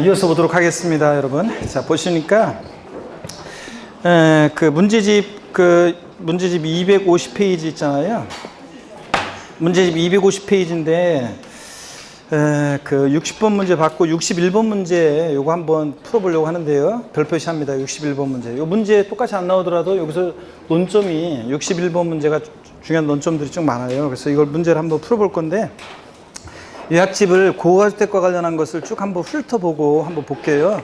이어서 보도록 하겠습니다, 여러분. 자, 보시니까 문제집 250페이지 있잖아요. 문제집 250페이지인데 60번 문제 받고 61번 문제 요거 한번 풀어보려고 하는데요. 별표시합니다. 61번 문제. 요 문제 똑같이 안 나오더라도 여기서 논점이 61번 문제가 중요한 논점들이 좀 많아요. 그래서 이걸 문제를 한번 풀어볼 건데, 요약집을 고가주택과 관련한 것을 쭉 한번 훑어보고 한번 볼게요.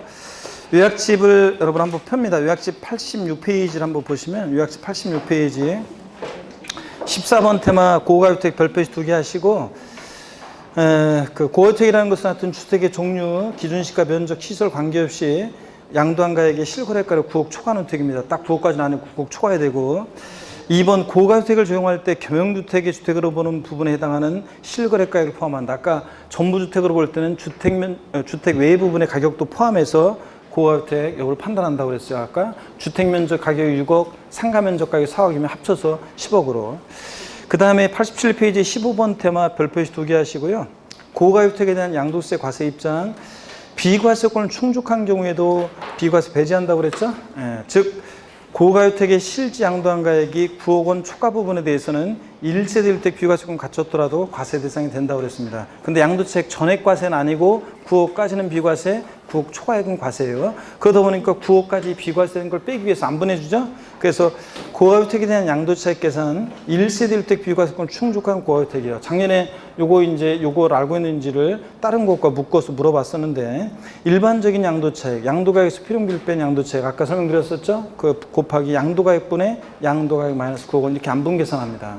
요약집을 여러분 한번 펴니다. 요약집 86페이지를 한번 보시면, 요약집 86페이지 14번 테마 고가주택 별표시 2개 하시고, 고가주택이라는 것은 하여튼 주택의 종류, 기준시가, 면적, 시설 관계없이 양도한가액의 실거래가를 9억 초과주택입니다. 딱 9억까지는 아니고 9억 초과해야 되고, 2번 고가주택을 적용할 때 겸용주택의 주택으로 보는 부분에 해당하는 실거래가액을 포함한다. 아까 전부주택으로 볼 때는 주택 외 부분의 가격도 포함해서 고가주택 여부를 판단한다고 그랬어요. 아까 주택면적 가격이 6억, 상가면적 가격이 4억이면 합쳐서 10억으로. 그 다음에 87페이지 15번 테마 별표시 2개 하시고요. 고가주택에 대한 양도세 과세 입장, 비과세권을 충족한 경우에도 비과세 배제한다고 그랬죠. 즉 고가주택의 실지 양도한가액이 9억 원 초과 부분에 대해서는 1세대 1대 비과세권 갖췄더라도 과세 대상이 된다고 그랬습니다. 근데 양도책 전액 과세는 아니고 9억까지는 비과세, 9억 초과액은 과세예요. 그러다 보니까 9억까지 비과세된 걸 빼기 위해서 안 보내주죠. 그래서 고가주택에 대한 양도차익 계산 1세대 1대 비과세권 충족한 고가주택이에요. 작년에 요걸 알고 있는지를 다른 것과 묶어서 물어봤었는데, 일반적인 양도차익, 양도가액에서 필요비를 뺀 양도차익 아까 설명드렸었죠. 그 곱하기 양도가액분의 양도가액 마이너스 9억 원, 이렇게 안분 계산합니다.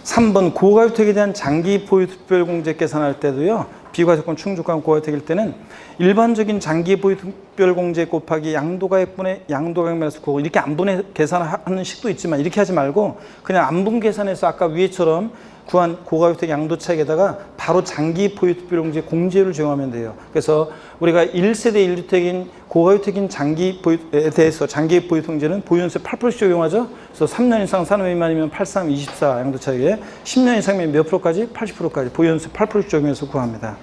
3번 고가주택에 대한 장기 보유 특별공제 계산할 때도요, 비과세권 충족한 고가주택일 때는 일반적인 장기 보유 특별공제 곱하기 양도가액분의 양도가액 마이너스 9억 원, 이렇게 안분해 계산하는 식도 있지만 이렇게 하지 말고 그냥 안분 계산해서 아까 위에처럼 구한 고가주택 양도차익에다가 바로 장기 보유 특별공제 공제율을 적용하면 돼요. 그래서 우리가 1세대 1주택인 고가주택인 장기 보유에 대해서 장기 보유 통제는 보유연수 8%씩 적용하죠. 그래서 3년 이상 산업 미만이면 83, 24 양도차익에 10년 이상이면 몇 프로까지? 80%까지 보유연수 8%씩 적용해서 구합니다.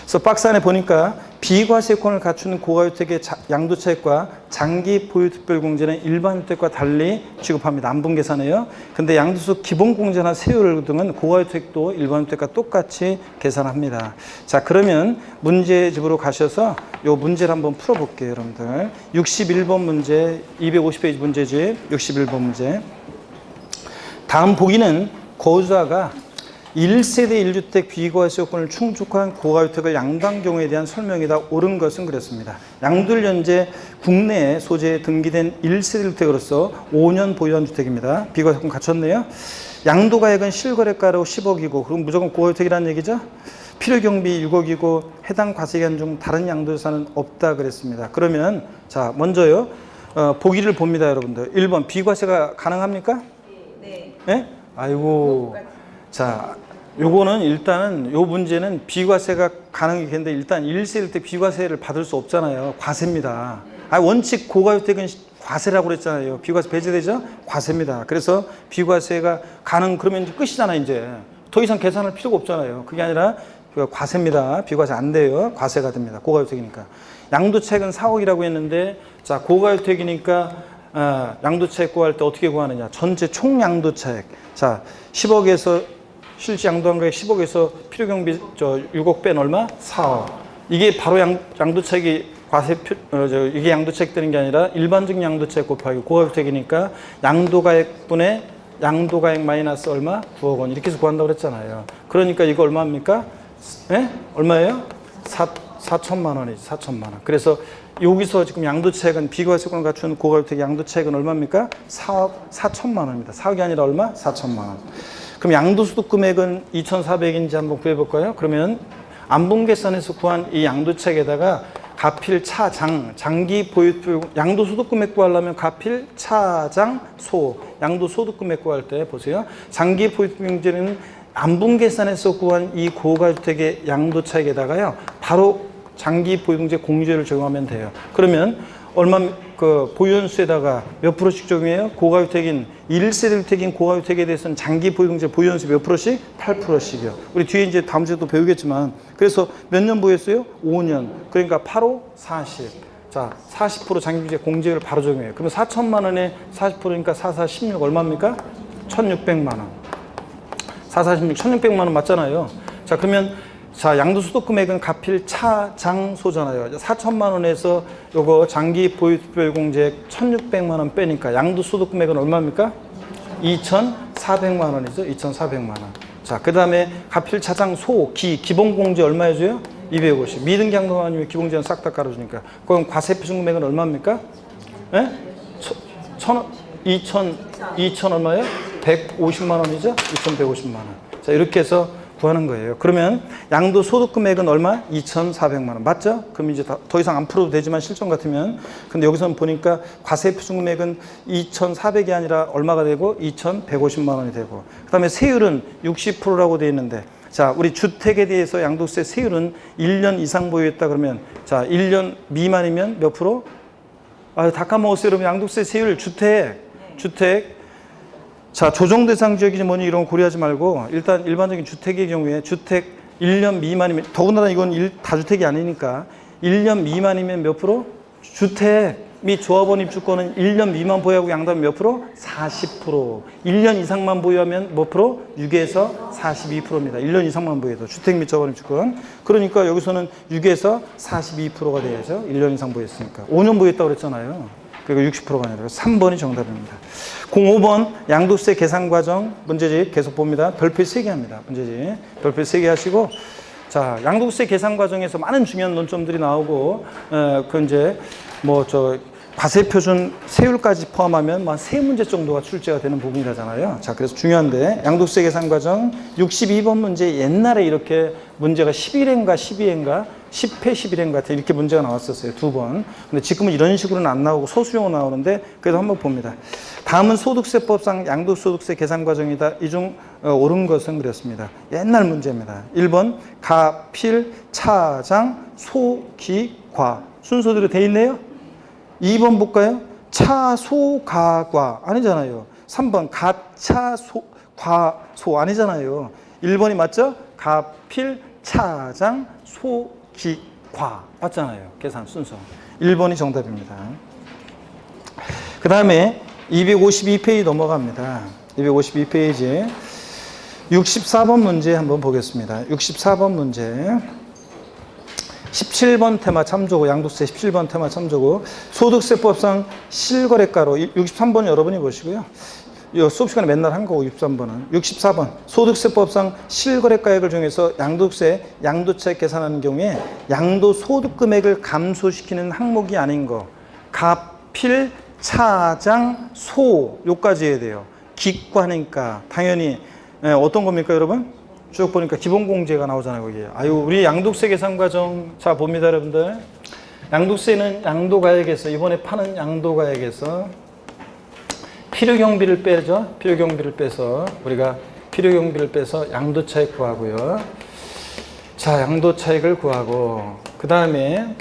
그래서 박스 안에 보니까 비과세권을 갖추는 고가주택의 양도차익과 장기 보유특별공제는 일반주택과 달리 취급합니다. 안분 계산해요. 근데 양도소 기본공제나 세율 등은 고가주택도 일반주택과 똑같이 계산합니다. 자, 그러면 문제집으로 가셔서 요 문제를 한번 풀어볼게요, 여러분들. 61번 문제, 250페이지 문제집 61번 문제. 다음 보기는 거주자가 1세대 1주택 비과세요건을 충족한 고가주택을 양도한 경우에 대한 설명이다. 옳은 것은 그랬습니다. 양도를 현재 국내에 소재에 등기된 1세대 1주택으로서 5년 보유한 주택입니다. 비과세요건 갖췄네요. 양도가액은 실거래가로 10억이고, 그럼 무조건 고가주택이라는 얘기죠. 필요경비 6억이고 해당 과세기간 중 다른 양도자산은 없다 그랬습니다. 그러면 자, 먼저요, 보기를 봅니다, 여러분들. 1번 비과세가 가능합니까? 네. 네? 아이고. 자, 요거는 일단은 요 문제는 비과세가 가능했는데 일단 1세일 때 비과세를 받을 수 없잖아요. 과세입니다. 원칙 고가주택은 과세라고 그랬잖아요. 비과세 배제되죠? 과세입니다. 그래서 비과세가 가능, 그러면 이제 끝이잖아요. 이제 더 이상 계산할 필요가 없잖아요. 그게 아니라 과세입니다. 비과세 안 돼요. 과세가 됩니다. 고가주택이니까. 양도차익은 4억이라고 했는데, 자, 고가주택이니까 양도차익 구할 때 어떻게 구하느냐? 전체 총 양도차익. 자, 10억에서 실지 양도한 가액 10억에서 필요경비 6억 뺀 얼마? 4억. 이게 바로 양도차익이 이게 양도차익 되는 게 아니라 일반적인 양도차익 곱하기 고가주택이니까 양도가액분의 양도가액 마이너스 얼마? 9억 원. 이렇게 해서 구한다고 그랬잖아요. 그러니까 이거 얼마입니까? 예? 얼마예요? 4천만 원이지. 4천만 원. 그래서 여기서 지금 양도차익은 비과세권을 갖춘 고가주택 양도차익은 얼마입니까? 4억 4천만 원입니다. 4억이 아니라 얼마? 4천만 원. 그럼 양도소득 금액은 2,400인지 한번 구해볼까요? 그러면 안분 계산에서 구한 이 양도차익에다가 가필, 차장, 장기 보유, 양도소득 금액 구하려면 가필, 차장, 소, 양도소득 금액 구할 때 보세요. 장기 보유 경제는 안분 계산에서 구한 이 고가주택의 양도차익에다가요, 바로 장기 보유공제 공제를 적용하면 돼요. 그러면 얼마 그 보유연수에다가 몇 프로씩 적용해요? 고가주택인 1세대 주택인 고가주택에 대해서는 장기 보유공제 보유연수 몇 프로씩? 8%씩이요. 우리 뒤에 이제 다음 주에 또 배우겠지만 그래서 몇 년 보유했어요? 5년. 그러니까 8호 40. 자, 40% 장기보유 공제를 바로 적용해요. 그러면 4천만 원에 40%니까 4, 4, 16 얼마입니까? 1,600만 원. 4, 4, 16, 1,600만 원 맞잖아요. 자, 그러면 자, 양도소득 금액은 가필 차장소잖아요. 4천만 원에서 요거 장기 보유 특별공제 1,600만 원 빼니까 양도소득 금액은 얼마입니까? 2,400만 원이죠. 2,400만 원. 자, 그 다음에 가필 차장소 기본공제 얼마 해줘요? 250. 미등기 양도 아니면 기본공제는 싹 다 깔아주니까. 그럼 과세표준 금액은 얼마입니까? 예? 2천 얼마예요? 150만 원이죠? 2,150만 원. 자, 이렇게 해서 구하는 거예요. 그러면 양도소득 금액은 얼마? 2,400만 원. 맞죠? 그럼 이제 더 이상 안 풀어도 되지만 실전 같으면. 근데 여기서는 보니까 과세표준 금액은 2,400이 아니라 얼마가 되고 2,150만 원이 되고. 그 다음에 세율은 60%라고 되어 있는데 자, 우리 주택에 대해서 양도세 세율은 1년 이상 보유했다 그러면 자, 1년 미만이면 몇 프로? 아, 다 까먹었어요. 여러분 양도세 세율 주택. 자, 조정 대상 지역이지 뭐니 이런 거 고려하지 말고 일단 일반적인 주택의 경우에 주택 1년 미만이면 더군다나 이건 다주택이 아니니까 1년 미만이면 몇 프로? 주택 및 조합원 입주권은 1년 미만 보유하고 양도하면 몇 프로? 40%. 1년 이상만 보유하면 몇 프로? 6에서 42%입니다. 1년 이상만 보유해도 주택 및 조합원 입주권. 그러니까 여기서는 6에서 42%가 돼야죠. 1년 이상 보유했으니까. 5년 보유했다고 그랬잖아요. 그리고 60%가 아니라 3번이 정답입니다. 05번 양도세 계산 과정 문제집 계속 봅니다. 별표 3개 합니다. 문제집 별표 3개 하시고 자, 양도세 계산 과정에서 많은 중요한 논점들이 나오고 그 이제 뭐 저 과세표준 세율까지 포함하면 한 3문제 정도가 출제가 되는 부분이라잖아요. 자, 그래서 중요한데 양도세 계산 과정 62번 문제 옛날에 이렇게 문제가 11회인가 12회인가 10회 11회인 것 같아요. 이렇게 문제가 나왔었어요. 2번. 근데 지금은 이런 식으로는 안 나오고 소수용으로 나오는데 그래도 한번 봅니다. 다음은 소득세법상 양도소득세 계산 과정이다. 이 중 옳은 것은 그랬습니다. 옛날 문제입니다. 1번 가필 차장 소기과 순서대로 돼 있네요. 2번 볼까요? 차소가과 아니잖아요. 3번 가차소과소 아니잖아요. 1번이 맞죠? 가필 차장 소기과 맞잖아요. 계산 순서 1번이 정답입니다. 그 다음에 252페이지 넘어갑니다. 252페이지 64번 문제 한번 보겠습니다. 64번 문제 17번 테마 참조고 양도세 17번 테마 참조고 소득세법상 실거래가로 63번 여러분이 보시고요. 수업 시간에 맨날 한 거고 63번은 64번 소득세법상 실거래가액을 정해서 양도세 양도차익 계산하는 경우에 양도소득 금액을 감소시키는 항목이 아닌 거 가필 차장 소 요까지 해야 돼요. 기과니까 당연히 어떤 겁니까 여러분? 쭉 보니까 기본공제가 나오잖아요 거기에. 아유 우리 양도세 계산 과정 자 봅니다 여러분들. 양도세는 양도가액에서 이번에 파는 양도가액에서 필요경비를 빼죠. 필요경비를 빼서 우리가 필요경비를 빼서 양도차익 구하고요. 자 양도차익을 구하고 그 다음에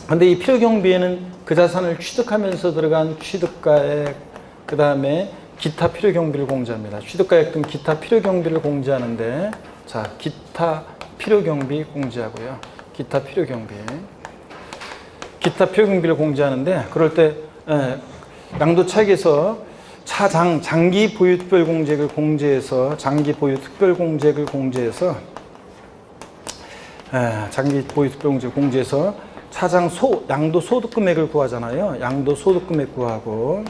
근데 이 필요경비에는 그 자산을 취득하면서 들어간 취득가액 그 다음에 기타 필요경비를 공제합니다. 취득가액 등 기타 필요경비를 공제하는데 자 기타 필요경비 공제하고요. 기타 필요경비를 공제하는데 그럴 때 양도차익에서 장기 보유 특별공제액을 공제해서 장기 보유 특별공제액을 공제해서 장기 보유 특별공제액을 공제해서 차장 양도소득 금액을 구하잖아요. 양도소득 금액 구하고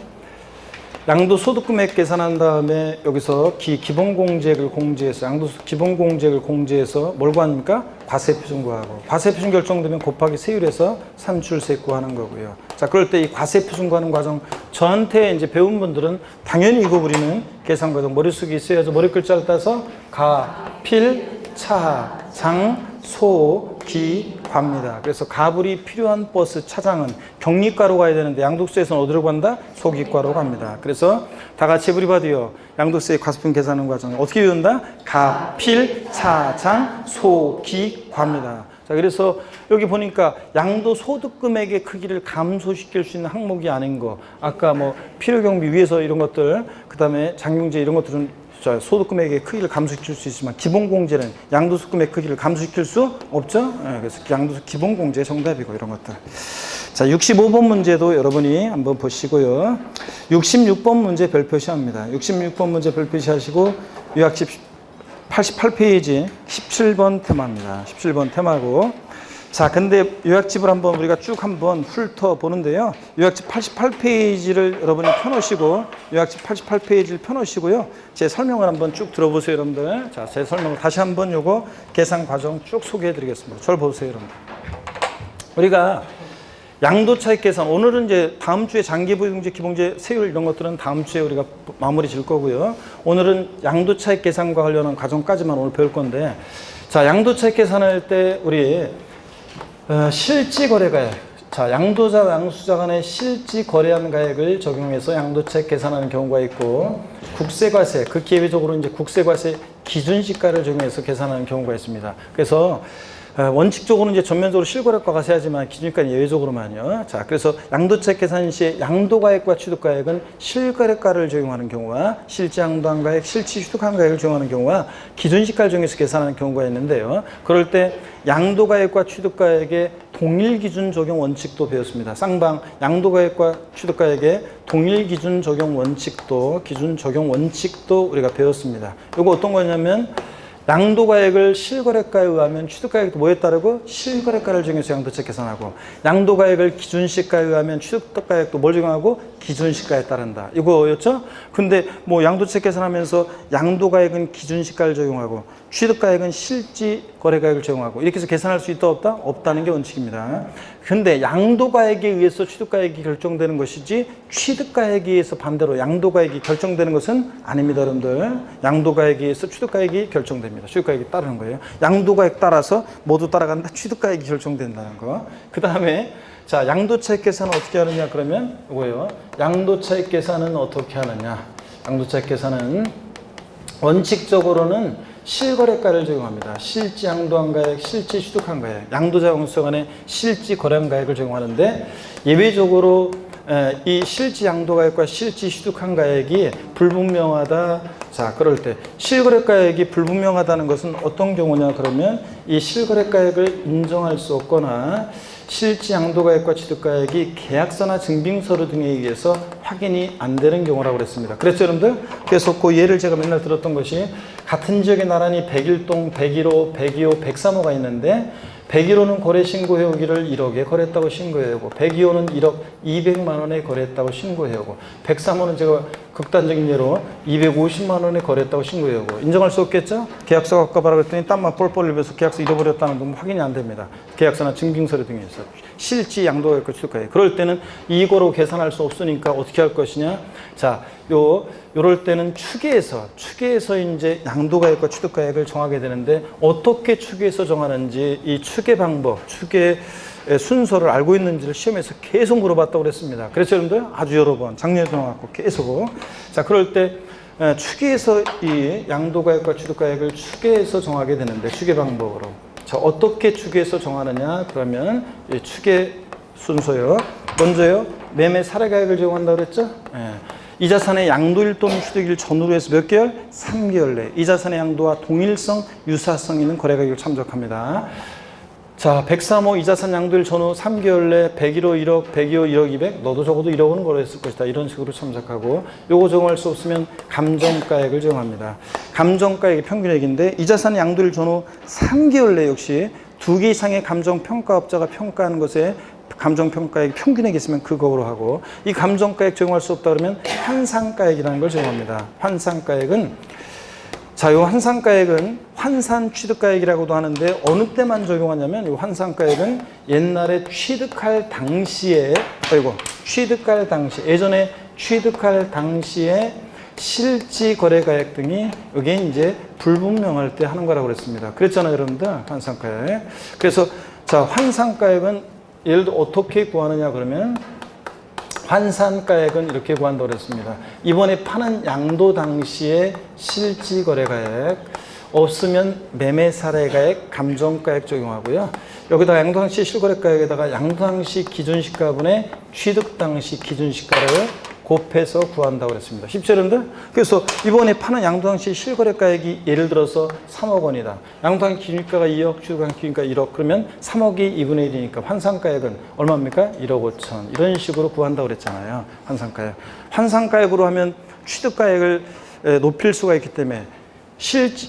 양도소득 금액 계산한 다음에 여기서 기본공제액을 공제해서 기본공제액을 공제해서 뭘 구합니까? 과세표준 구하고 과세표준 결정되면 곱하기 세율에서 산출세 구하는 거고요. 자, 그럴 때 이 과세표준 구하는 과정 저한테 이제 배운 분들은 당연히 이거 우리는 계산 과정 머릿속에 있어야죠. 머리 글자를 따서 가필 차장 소기과입니다. 그래서 가불이 필요한 버스 차장은 경리과로 가야 되는데 양도세에서는 어디로 간다? 소기과로 갑니다. 그래서 다 같이 에브리바디요. 양도세 과세표준 계산하는 과정 어떻게 외운다? 가필 차장 소기과입니다. 자, 그래서 여기 보니까 양도소득금액의 크기를 감소시킬 수 있는 항목이 아닌 거. 아까 뭐 필요경비 위에서 이런 것들, 그 다음에 장경제 이런 것들은 자, 소득금액의 크기를 감소시킬 수 있지만 기본공제는 양도소득금액 크기를 감소시킬 수 없죠. 네, 그래서 기본공제 정답이고 이런 것들. 자, 65번 문제도 여러분이 한번 보시고요. 66번 문제 별표시합니다. 66번 문제 별표시 하시고 요약집 88페이지 17번 테마입니다. 17번 테마고. 자, 근데 요약집을 한번 우리가 쭉 한번 훑어보는데요. 요약집 88페이지를 여러분이 펴놓으시고, 요약집 88페이지를 펴놓으시고요. 제 설명을 한번 쭉 들어보세요, 여러분들. 자, 제 설명을 다시 한번 요거 계산 과정 쭉 소개해 드리겠습니다. 저를 보세요, 여러분. 우리가 양도차익 계산, 오늘은 이제 다음 주에 장기부용제, 기본제, 세율 이런 것들은 다음 주에 우리가 마무리 질 거고요. 오늘은 양도차익 계산과 관련한 과정까지만 오늘 배울 건데, 자, 양도차익 계산할 때 우리 실지거래가액, 자, 양도자와 양수자 간의 실지거래한 가액을 적용해서 양도차익 계산하는 경우가 있고, 국세과세, 극히 예외적으로 이제 국세과세 기준시가를 적용해서 계산하는 경우가 있습니다. 그래서 원칙적으로는 이제 전면적으로 실거래가가 세야지만 기준가는 예외적으로만요. 자, 그래서 양도차익 계산 시에 양도가액과 취득가액은 실거래가를 적용하는 경우와 실지양도한 가액, 실지취득한 가액을 적용하는 경우와 기준시가를 적용해서 계산하는 경우가 있는데요. 그럴 때 양도가액과 취득가액의 동일 기준 적용 원칙도 배웠습니다. 쌍방 양도가액과 취득가액의 동일 기준 적용 원칙도, 기준 적용 원칙도 우리가 배웠습니다. 이거 어떤 거냐면 양도가액을 실거래가에 의하면 취득가액도 뭐에 따르고 실거래가를 적용해서 양도차익 계산하고, 양도가액을 기준시가에 의하면 취득가액도 뭘 적용하고 기준시가에 따른다. 이거였죠? 근데 뭐 양도차익 계산하면서 양도가액은 기준시가를 적용하고 취득가액은 실지거래가액을 적용하고 이렇게 해서 계산할 수 있다 없다? 없다는 게 원칙입니다. 근데 양도가액에 의해서 취득가액이 결정되는 것이지 취득가액에 의해서 반대로 양도가액이 결정되는 것은 아닙니다, 여러분들. 양도가액에 의해서 취득가액이 결정됩니다. 취득가액이 따르는 거예요. 양도가액 따라서 모두 따라간다. 취득가액이 결정된다는 거. 그 다음에 자, 양도차익 계산은 어떻게 하느냐 그러면 이거예요. 양도차익 계산은 어떻게 하느냐? 양도차익 계산은 원칙적으로는 실거래가를 적용합니다. 실지양도한 가액, 실지취득한 가액, 양도자 양수자 간의 실지거래한 가액을 적용하는데, 예외적으로 이 실지양도가액과 실지취득한 가액이 불분명하다. 자, 그럴 때 실거래가액이 불분명하다는 것은 어떤 경우냐 그러면 이 실거래가액을 인정할 수 없거나 실지양도가액과 취득가액이 계약서나 증빙서류 등에 의해서 확인이 안 되는 경우라고 그랬습니다. 그랬죠, 여러분들? 그래서 그 예를 제가 맨날 들었던 것이 같은 지역에 나란히 101동, 101호, 102호, 103호가 있는데 101호는 거래 신고해오기를 1억에 거래했다고 신고해오고 102호는 1억 200만 원에 거래했다고 신고해오고 103호는 제가 극단적인 예로 250만 원에 거래했다고 신고해오고 인정할 수 없겠죠? 계약서 갖고 봐라 그랬더니 땀만 뻘뻘 흘려서 계약서 잃어버렸다는 건 확인이 안 됩니다. 계약서나 증빙서류 등에서 실지 양도가액과 취득가액. 그럴 때는 이거로 계산할 수 없으니까 어떻게 할 것이냐? 자, 요럴 때는 추계에서 이제 양도가액과 취득가액을 정하게 되는데 어떻게 추계해서 정하는지 이 추계 방법, 추계 순서를 알고 있는지를 시험에서 계속 물어봤다고 그랬습니다. 그래서 여러분들 아주 여러 번 작년에도 나왔고 계속. 자, 그럴 때 추계해서 이 양도가액과 취득가액을 추계해서 정하게 되는데 추계 방법으로. 자, 어떻게 추계해서 정하느냐? 그러면 이 추계 순서요. 먼저요, 매매 사례가액을 적용한다고 그랬죠? 이 자산의 양도일동 취득일 전후로 해서 몇 개월? 3개월 내 이 자산의 양도와 동일성, 유사성 있는 거래가격을 참작합니다. 자, 103호 이 자산 양도일 전후 3개월 내 101호 1억, 102호 1억 200, 너도 적어도 1억은 거래했을 것이다. 이런 식으로 참작하고, 요거 적용할 수 없으면 감정가액을 적용합니다. 감정가액이 평균액인데 이 자산 양도일 전후 3개월 내 역시 2개 이상의 감정평가업자가 평가하는 것에 감정평가액 평균액이 있으면 그거로 하고, 이 감정가액 적용할 수 없다 그러면 환산가액이라는 걸 적용합니다. 환산가액은 자, 요 환산가액은 환산취득가액이라고도 하는데 어느 때만 적용하냐면 이 환산가액은 옛날에 취득할 당시에 예전에 취득할 당시에 실지거래가액 등이 여기에 이제 불분명할 때 하는 거라고 그랬습니다. 그랬잖아요, 여러분들. 환산가액. 그래서 자, 환산가액은 예를 들어 어떻게 구하느냐 그러면 환산가액은 이렇게 구한다고 그랬습니다. 이번에 파는 양도 당시에 실지거래가액, 없으면 매매사례가액, 감정가액 적용하고요. 여기다가 양도당시 실거래가액에다가 양도당시 기준시가분의 취득당시 기준시가를 곱해서 구한다고 그랬습니다. 쉽죠, 여러분들? 그래서 이번에 파는 양도당시 실거래가액이 예를 들어서 3억 원이다. 양도당시 기준시가가 2억, 취득당시 기준시가 1억. 그러면 3억이 2분의 1이니까 환산가액은 얼마입니까? 1억 5천. 이런 식으로 구한다고 그랬잖아요. 환산가액. 환산가액으로 하면 취득가액을 높일 수가 있기 때문에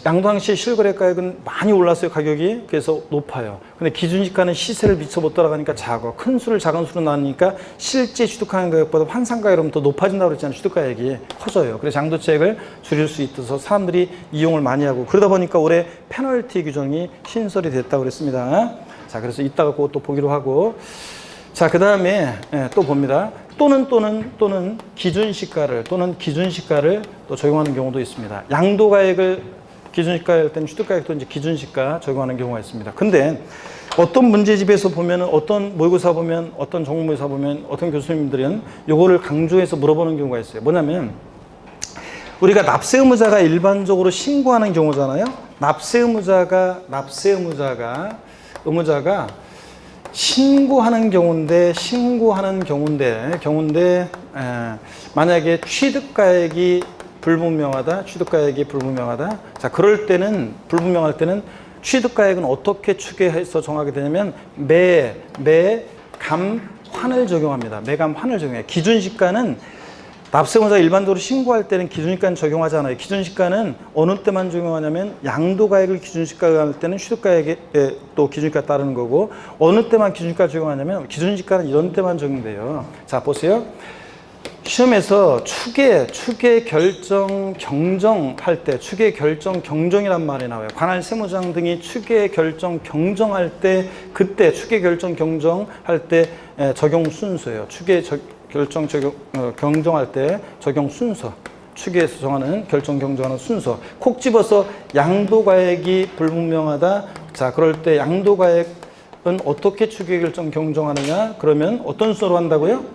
양도당시 실거래가액은 많이 올랐어요, 가격이. 그래서 높아요. 근데 기준시가는 시세를 미처 못 따라가니까 작아. 큰 수를 작은 수로 나누니까 실제 취득하는 가격보다 환산가액은 더 높아진다고 그랬잖아요. 취득가액이 커져요. 그래서 양도채액을 줄일 수 있어서 사람들이 이용을 많이 하고, 그러다 보니까 올해 페널티 규정이 신설이 됐다고 그랬습니다. 자, 그래서 이따가 그것도 보기로 하고, 자, 그 다음에 또 봅니다. 또는 기준시가를 또 적용하는 경우도 있습니다. 양도가액을 기준시가에 할 때는 취득가액도 이제 기준시가 적용하는 경우가 있습니다. 근데 어떤 문제집에서 보면, 어떤 모의고사 보면, 어떤 전공모의고사 보면, 어떤 교수님들은 요거를 강조해서 물어보는 경우가 있어요. 뭐냐면 우리가 납세 의무자가 일반적으로 신고하는 경우잖아요. 납세 의무자가 신고하는 경우인데 만약에 취득가액이 불분명하다. 자, 그럴 때는, 불분명할 때는 취득가액은 어떻게 추계해서 정하게 되냐면 매감환을 적용합니다. 매감환을 적용해요. 기준시가는 납세의무자가 일반적으로 신고할 때는 기준시가는 적용하지 않아요. 기준시가는 어느 때만 적용하냐면 양도가액을 기준시가로 할 때는 취득가액에 또 기준시가 따르는 거고, 어느 때만 기준시가 적용하냐면 기준시가는 이런 때만 적용돼요. 자, 보세요. 시험에서 추계 결정 경정할 때, 추계 결정 경정이란 말이 나와요. 관할 세무장 등이 추계 결정 경정할 때, 그때 추계 결정 경정할 때 적용 순서예요. 경정할 때 적용 순서, 추계에서 정하는 결정 경정하는 순서. 콕 집어서 양도가액이 불분명하다. 자, 그럴 때 양도가액은 어떻게 추계 결정 경정하느냐? 그러면 어떤 순서로 한다고요?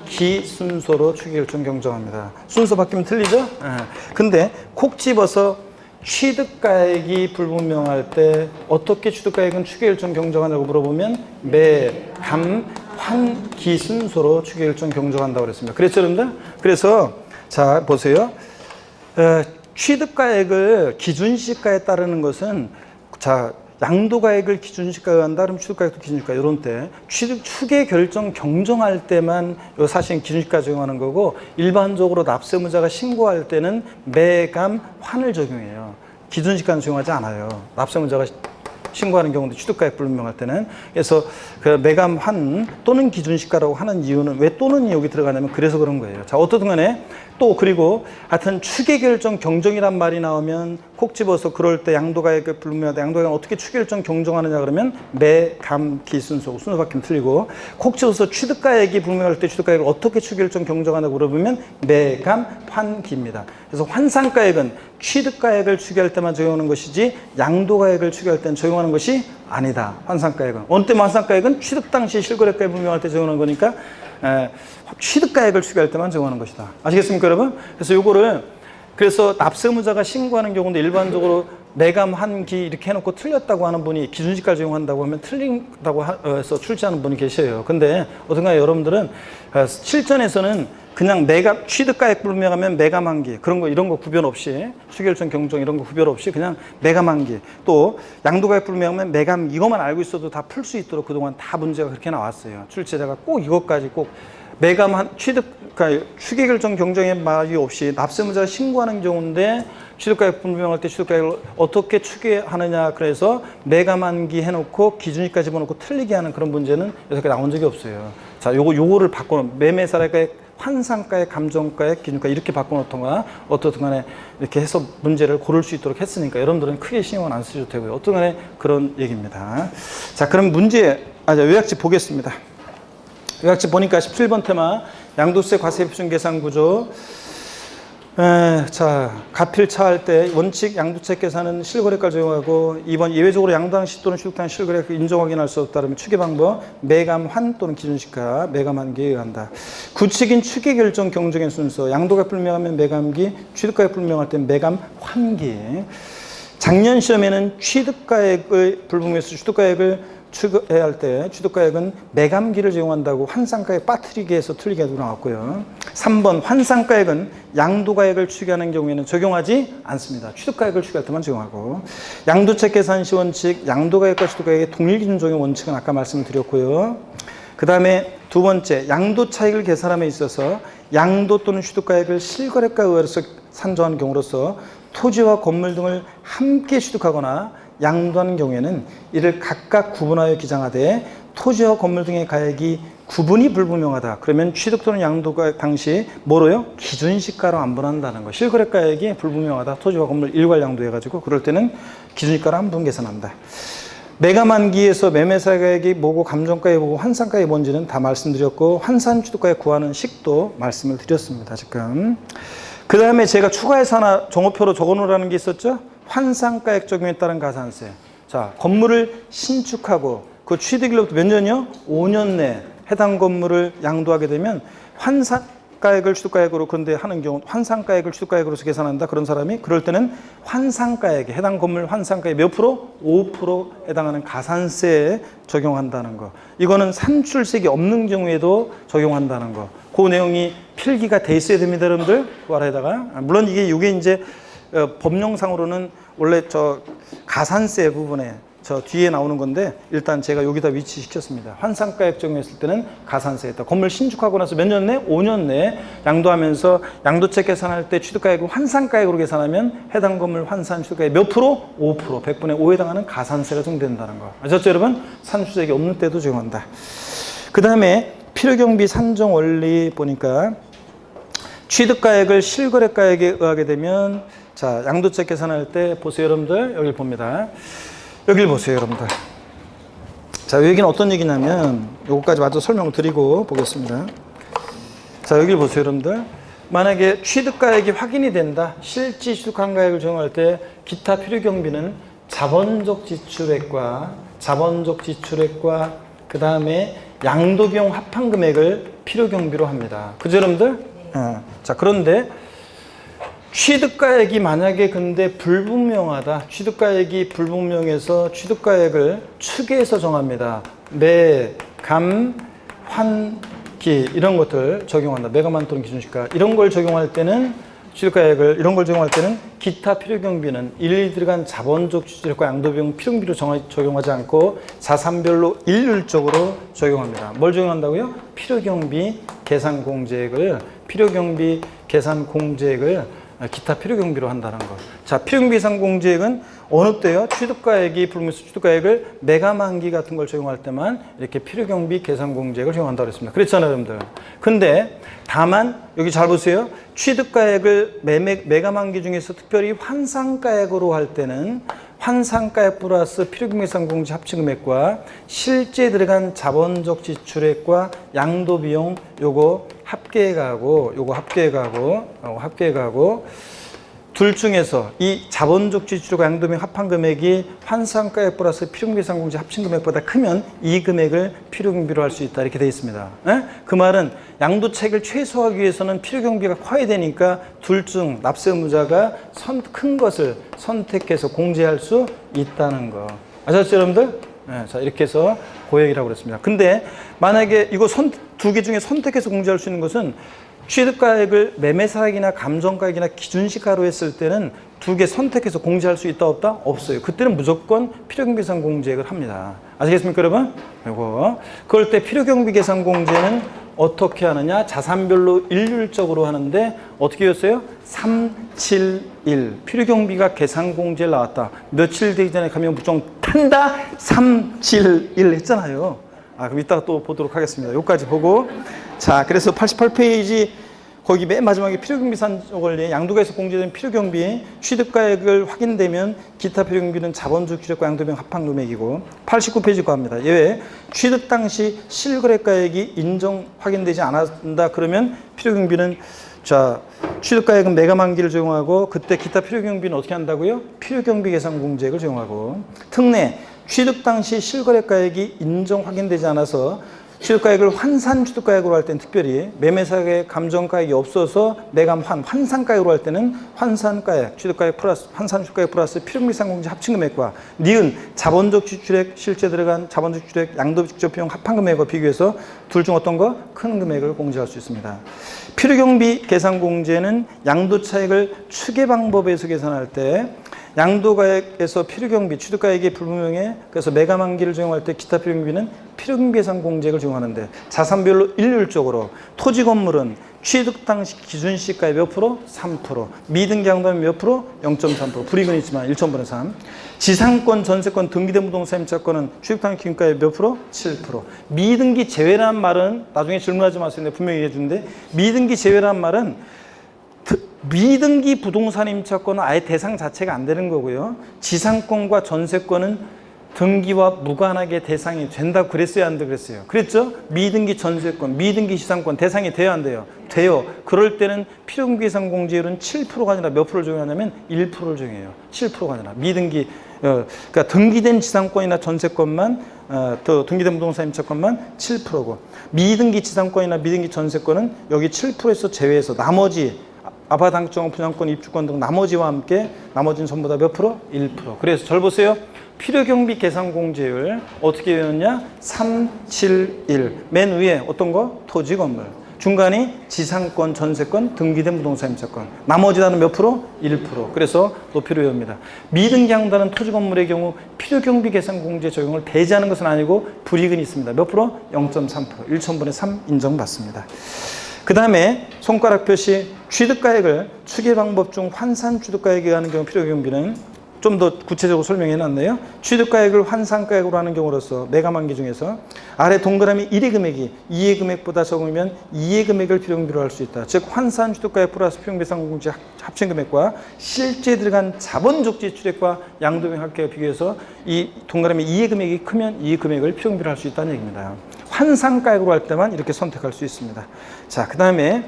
기 순서로 추계 결정 경정합니다. 순서 바뀌면 틀리죠? 근데 콕 집어서 취득가액이 불분명할 때 어떻게 취득가액은 추계 결정 경정하냐고 물어보면 환기 순서로 추계 결정 경정한다고 그랬습니다. 그랬죠, 여러분들? 그래서 자, 보세요. 취득가액을 기준시가에 따르는 것은, 자, 양도가액을 기준시가에 한다 그러면 취득가액도 기준시가, 이런 때 추계 결정 경정할 때만 요 사실은 기준시가 적용하는 거고, 일반적으로 납세의무자가 신고할 때는 매감환을 적용해요. 기준시가는 적용하지 않아요. 납세의무자가 신고하는 경우도 취득가액 불분명할 때는. 그래서 그 매감환 또는 기준시가라고 하는 이유는, 왜 또는이 여기 들어가냐면 그래서 그런 거예요. 자, 어떻든 간에 또, 그리고 하여튼 추계 결정 경정이란 말이 나오면 콕 집어서 그럴 때 양도가액을 불분명하다. 양도가액은 어떻게 추계 결정 경정하느냐 그러면 매감기 순서고, 순서 바뀌면 틀리고, 콕 집어서 취득가액이 불분명할 때 취득가액을 어떻게 추계 결정 경정하냐고 물어보면 매감환기입니다. 그래서 환산가액은 취득가액을 추계할 때만 적용하는 것이지 양도가액을 추계할 때는 적용하는 것이 아니다. 환산가액은 어느 때만, 환산가액은 취득 당시 실거래가액 불분명할 때 적용하는 거니까 취득가액을 추계할 때만 적용하는 것이다. 아시겠습니까, 여러분? 그래서 요거를, 그래서 납세의무자가 신고하는 경우인데 일반적으로 매감환기 이렇게 해놓고 틀렸다고 하는 분이, 기준시가를 적용한다고 하면 틀린다고 해서 출제하는 분이 계셔요. 근데 어떤가요, 여러분들은 실전에서는 그냥 취득가액 불분명하면 매감환기, 그런 거, 이런 거 구별 없이, 추계결정 경정 이런 거 구별 없이 그냥 매감환기, 또 양도가액 불분명하면 매감, 이것만 알고 있어도 다 풀 수 있도록 그동안 다 문제가 그렇게 나왔어요. 출제자가 꼭 이것까지 꼭 추계결정 경정의 말이 없이 납세의무자가 신고하는 경우인데 취득가액 불분명할 때 취득가액을 어떻게 추계하느냐, 그래서 매감환기 해놓고 기준시가 집어넣고 틀리게 하는 그런 문제는 여태까지 나온 적이 없어요. 자, 요거를 바꿔놓은 매매사례가액, 환산가액, 감정가액, 기준가 이렇게 바꿔놓던가 어떻든 간에 이렇게 해서 문제를 고를 수 있도록 했으니까 여러분들은 크게 신경은 안 쓰셔도 되고요. 어떤 간에 그런 얘기입니다. 자, 그럼 요약집 보겠습니다. 요약집 보니까 17번 테마 양도세 과세 표준 계산 구조. 자, 가필차할 때 원칙 양도세 계산은 실거래가를 적용하고, 2번 예외적으로 양도당시 또는 취득당시 실거래 인정 확인할 수 없다면 추계 방법 매감환 또는 기준시가 매감환기에 의한다. 구칙인 추계 결정 경정의 순서, 양도가액 불명하면 매감기, 취득가액 불명할 때 매감환기. 작년 시험에는 취득가액의 불분명해서 취득가액을 추가해야 할 때 취득가액은 매감기를 적용한다고 환산가액 빠뜨리기 해서 틀리게 나왔고요. 3번 환산가액은 양도가액을 추계하는 경우에는 적용하지 않습니다. 취득가액을 추계할 때만 적용하고 양도책 계산시 원칙 양도가액과 취득가액의 동일기준 적용 원칙은 아까 말씀을 드렸고요. 그 다음에 두 번째 양도 차익을 계산함에 있어서 양도 또는 취득가액을 실거래가 의하여서 산정한 경우로서 토지와 건물 등을 함께 취득하거나 양도하는 경우에는 이를 각각 구분하여 기장하되 토지와 건물 등의 가액이 구분이 불분명하다. 그러면 취득 또는 양도가 당시 뭐로요? 기준시가로 안분한다는 거. 실거래가액이 불분명하다. 토지와 건물 일괄 양도해가지고 그럴 때는 기준시가로 안분 계산한다. 매감만기에서 매매사가액이 뭐고 감정가액이 뭐고 환산가액이 뭔지는 다 말씀드렸고 환산취득가액 구하는 식도 말씀을 드렸습니다. 지금. 그 다음에 제가 추가해서 하나 정오표로 적어놓으라는 게 있었죠? 환산가액 적용에 따른 가산세. 자, 건물을 신축하고 그 취득일로부터 몇 년이요? 5년 내 해당 건물을 양도하게 되면 환산가액을 취득가액으로 그런데 하는 경우 환산가액을 취득가액으로서 계산한다. 그런 사람이 그럴 때는 환산가액에 해당 건물 환산가액 몇 프로? 5% 해당하는 가산세에 적용한다는 거. 이거는 산출세액이 없는 경우에도 적용한다는 거. 그 내용이 필기가 돼 있어야 됩니다, 여러분들. 그 아래에다가 물론 이게 이제 법령상으로는 원래 저 가산세 부분에 저 뒤에 나오는 건데 일단 제가 여기다 위치시켰습니다. 환산가액 적용했을 때는 가산세였다. 건물 신축하고 나서 몇 년 내? 5년 내에 양도하면서 양도책 계산할 때 취득가액을 환산가액으로 계산하면 해당 건물 환산 취득가액 몇 프로? 5%. 100분의 5에 해당하는 가산세가 적용된다는 거. 아셨죠, 여러분? 산출세액이 없는 때도 적용한다. 그 다음에 필요경비 산정 원리 보니까 취득가액을 실거래가액에 의하게 되면 자, 양도책 계산할 때 보세요, 여러분들. 여기를 봅니다. 여기를 보세요, 여러분들. 자, 여기는 어떤 얘기냐면 요거까지 마저 설명을 드리고 보겠습니다. 자, 여기를 보세요, 여러분들. 만약에 취득가액이 확인이 된다. 실지 취득한 가액을 적용할 때 기타 필요경비는 자본적 지출액과 그 다음에 양도비용 합한금액을 필요경비로 합니다. 그죠, 여러분들? 네. 자, 그런데 취득가액이 만약에 근데 불분명하다. 취득가액이 불분명해서 취득가액을 추계해서 정합니다. 매, 감, 환, 기 이런 것들 적용한다. 매감한 또는 기준시가 이런 걸 적용할 때는 취득가액을 이런 걸 적용할 때는 기타 필요경비는 일일이 들어간 자본적 지출액과 양도비용 필요경비로 적용하지 않고 자산별로 일률적으로 적용합니다. 뭘 적용한다고요? 필요경비 계산 공제액을 기타 필요경비로 한다는 거. 자, 필요경비 계산 공제액은 어느 때요? 취득가액이 불분명해서 취득가액을 매감만기 같은 걸 적용할 때만 이렇게 필요경비 계산 공제액을 적용한다고 했습니다. 그렇잖아요, 여러분들. 근데 다만 여기 잘 보세요. 취득가액을 매감만기 중에서 특별히 환산가액으로 할 때는 환산가액 플러스 필요경비 계산 공제 합치금액과 실제 들어간 자본적 지출액과 양도비용 요거 합계액하고 둘 중에서 이 자본적 지출과 양도비용 합한 금액이 환산가액 플러스 필요경비 계산 공제 합친 금액보다 크면 이 금액을 필요경비로 할 수 있다 이렇게 되어 있습니다. 그 말은 양도책을 최소화하기 위해서는 필요경비가 커야 되니까 둘 중 납세 의무자가 큰 것을 선택해서 공제할 수 있다는 거. 아셨죠, 여러분들? 네, 자, 이렇게 해서 고액이라고 그랬습니다. 근데 만약에 이거 두 개 중에 선택해서 공제할 수 있는 것은 취득가액을 매매사액이나 감정가액이나 기준시가로 했을 때는 두 개 선택해서 공제할 수 있다 없다? 없어요. 그때는 무조건 필요경비 계산 공제액을 합니다. 아시겠습니까, 여러분? 이거 그럴 때 필요경비 계산 공제는 어떻게 하느냐? 자산별로 일률적으로 하는데 어떻게 했어요? 371 필요경비가 계산 공제를 나왔다. 며칠 되기 전에 가면 무조건 탄다 371 했잖아요. 그럼 이따가 또 보도록 하겠습니다. 여기까지 보고 자, 그래서 88페이지 거기 맨 마지막에 필요경비 산정 원리 양도가에서 공제된 필요경비 취득가액을 확인되면 기타 필요경비는 자본적 취득과 양도비용 합한 금액이고 89페이지 거합니다. 예외 취득 당시 실거래가액이 인정 확인되지 않았다 그러면 필요경비는 자, 취득가액은 매감만기를 적용하고 그때 기타 필요경비는 어떻게 한다고요? 필요경비 계산 공제액을 적용하고 특례 취득 당시 실거래가액이 인정 확인되지 않아서 취득가액을 환산 취득가액으로 할 때는 특별히 매매사의 감정가액이 없어서 매감환 환산가액으로 할 때는 환산가액 취득가액 플러스 환산 취득가액 플러스 필요금계상공제 합친금액과 니은 자본적 지출액 실제 들어간 자본적 지출액 양도비 직접 비용 합한금액과 비교해서 둘 중 어떤 거? 큰 금액을 공제할 수 있습니다. 필요경비 계산공제는 양도차익을 추계 방법에서 계산할 때 양도가액에서 필요경비, 취득가액이 불분명해 그래서 매감환기를 적용할 때 기타 필요경비는 필요경비 계산 공제액을 적용하는데 자산별로 일률적으로 토지 건물은 취득 당시 기준시가의 몇 프로? 3%. 미등기 양도하면 몇 프로? 0.3%. 불이익은 있지만 1,000분의 3. 지상권, 전세권, 등기된 부동산 임차권은 취득 당시 기준가의 몇 프로? 7%. 미등기 제외라는 말은 나중에 질문하지 마세요. 분명히 얘기해 주는데 미등기 제외라는 말은 미등기 부동산 임차권은 아예 대상 자체가 안 되는 거고요. 지상권과 전세권은 등기와 무관하게 대상이 된다고 그랬어요? 안 돼 그랬어요? 그랬죠? 미등기 전세권, 미등기 지상권 대상이 돼요? 안 돼요? 돼요. 그럴 때는 필요경비 계산 공제율은 7%가 아니라 몇 프로를 적용하냐면 1%를 적용해요. 7%가 아니라 미등기 그러니까 등기된 지상권이나 전세권만 또 등기된 부동산 임차권만 7%고 미등기 지상권이나 미등기 전세권은 여기 7%에서 제외해서 나머지 아파트 당첨, 분양권, 입주권 등 나머지와 함께 나머지는 전부 다 몇 프로? 1%. 그래서 절 보세요. 필요경비 계산공제율 어떻게 외웠냐? 3, 7, 1. 맨 위에 어떤 거? 토지 건물. 중간이 지상권, 전세권, 등기된 부동산 임차권. 나머지 다는 몇 프로? 1%. 그래서 높이로 외웁니다. 미등기한다는 토지 건물의 경우 필요경비 계산공제 적용을 배제하는 것은 아니고 불이익은 있습니다. 몇 프로? 0.3%. 1,000분의 3 인정받습니다. 그 다음에 손가락 표시 취득가액을 추계 방법 중 환산 취득가액에 하는 경우 필요경비는 좀 더 구체적으로 설명해 놨네요. 취득가액을 환산가액으로 하는 경우로서 매감환기 중에서 아래 동그라미 1의 금액이 2의 금액보다 적으면 2의 금액을 필요경비로 할 수 있다. 즉 환산 취득가액 플러스 필요경비상공제 합친 금액과 실제 들어간 자본적 지출액과 양도비 합계에 비교해서 이 동그라미 2의 금액이 크면 2의 금액을 필요경비로 할 수 있다는 얘기입니다. 환산가액으로 할 때만 이렇게 선택할 수 있습니다. 자, 그 다음에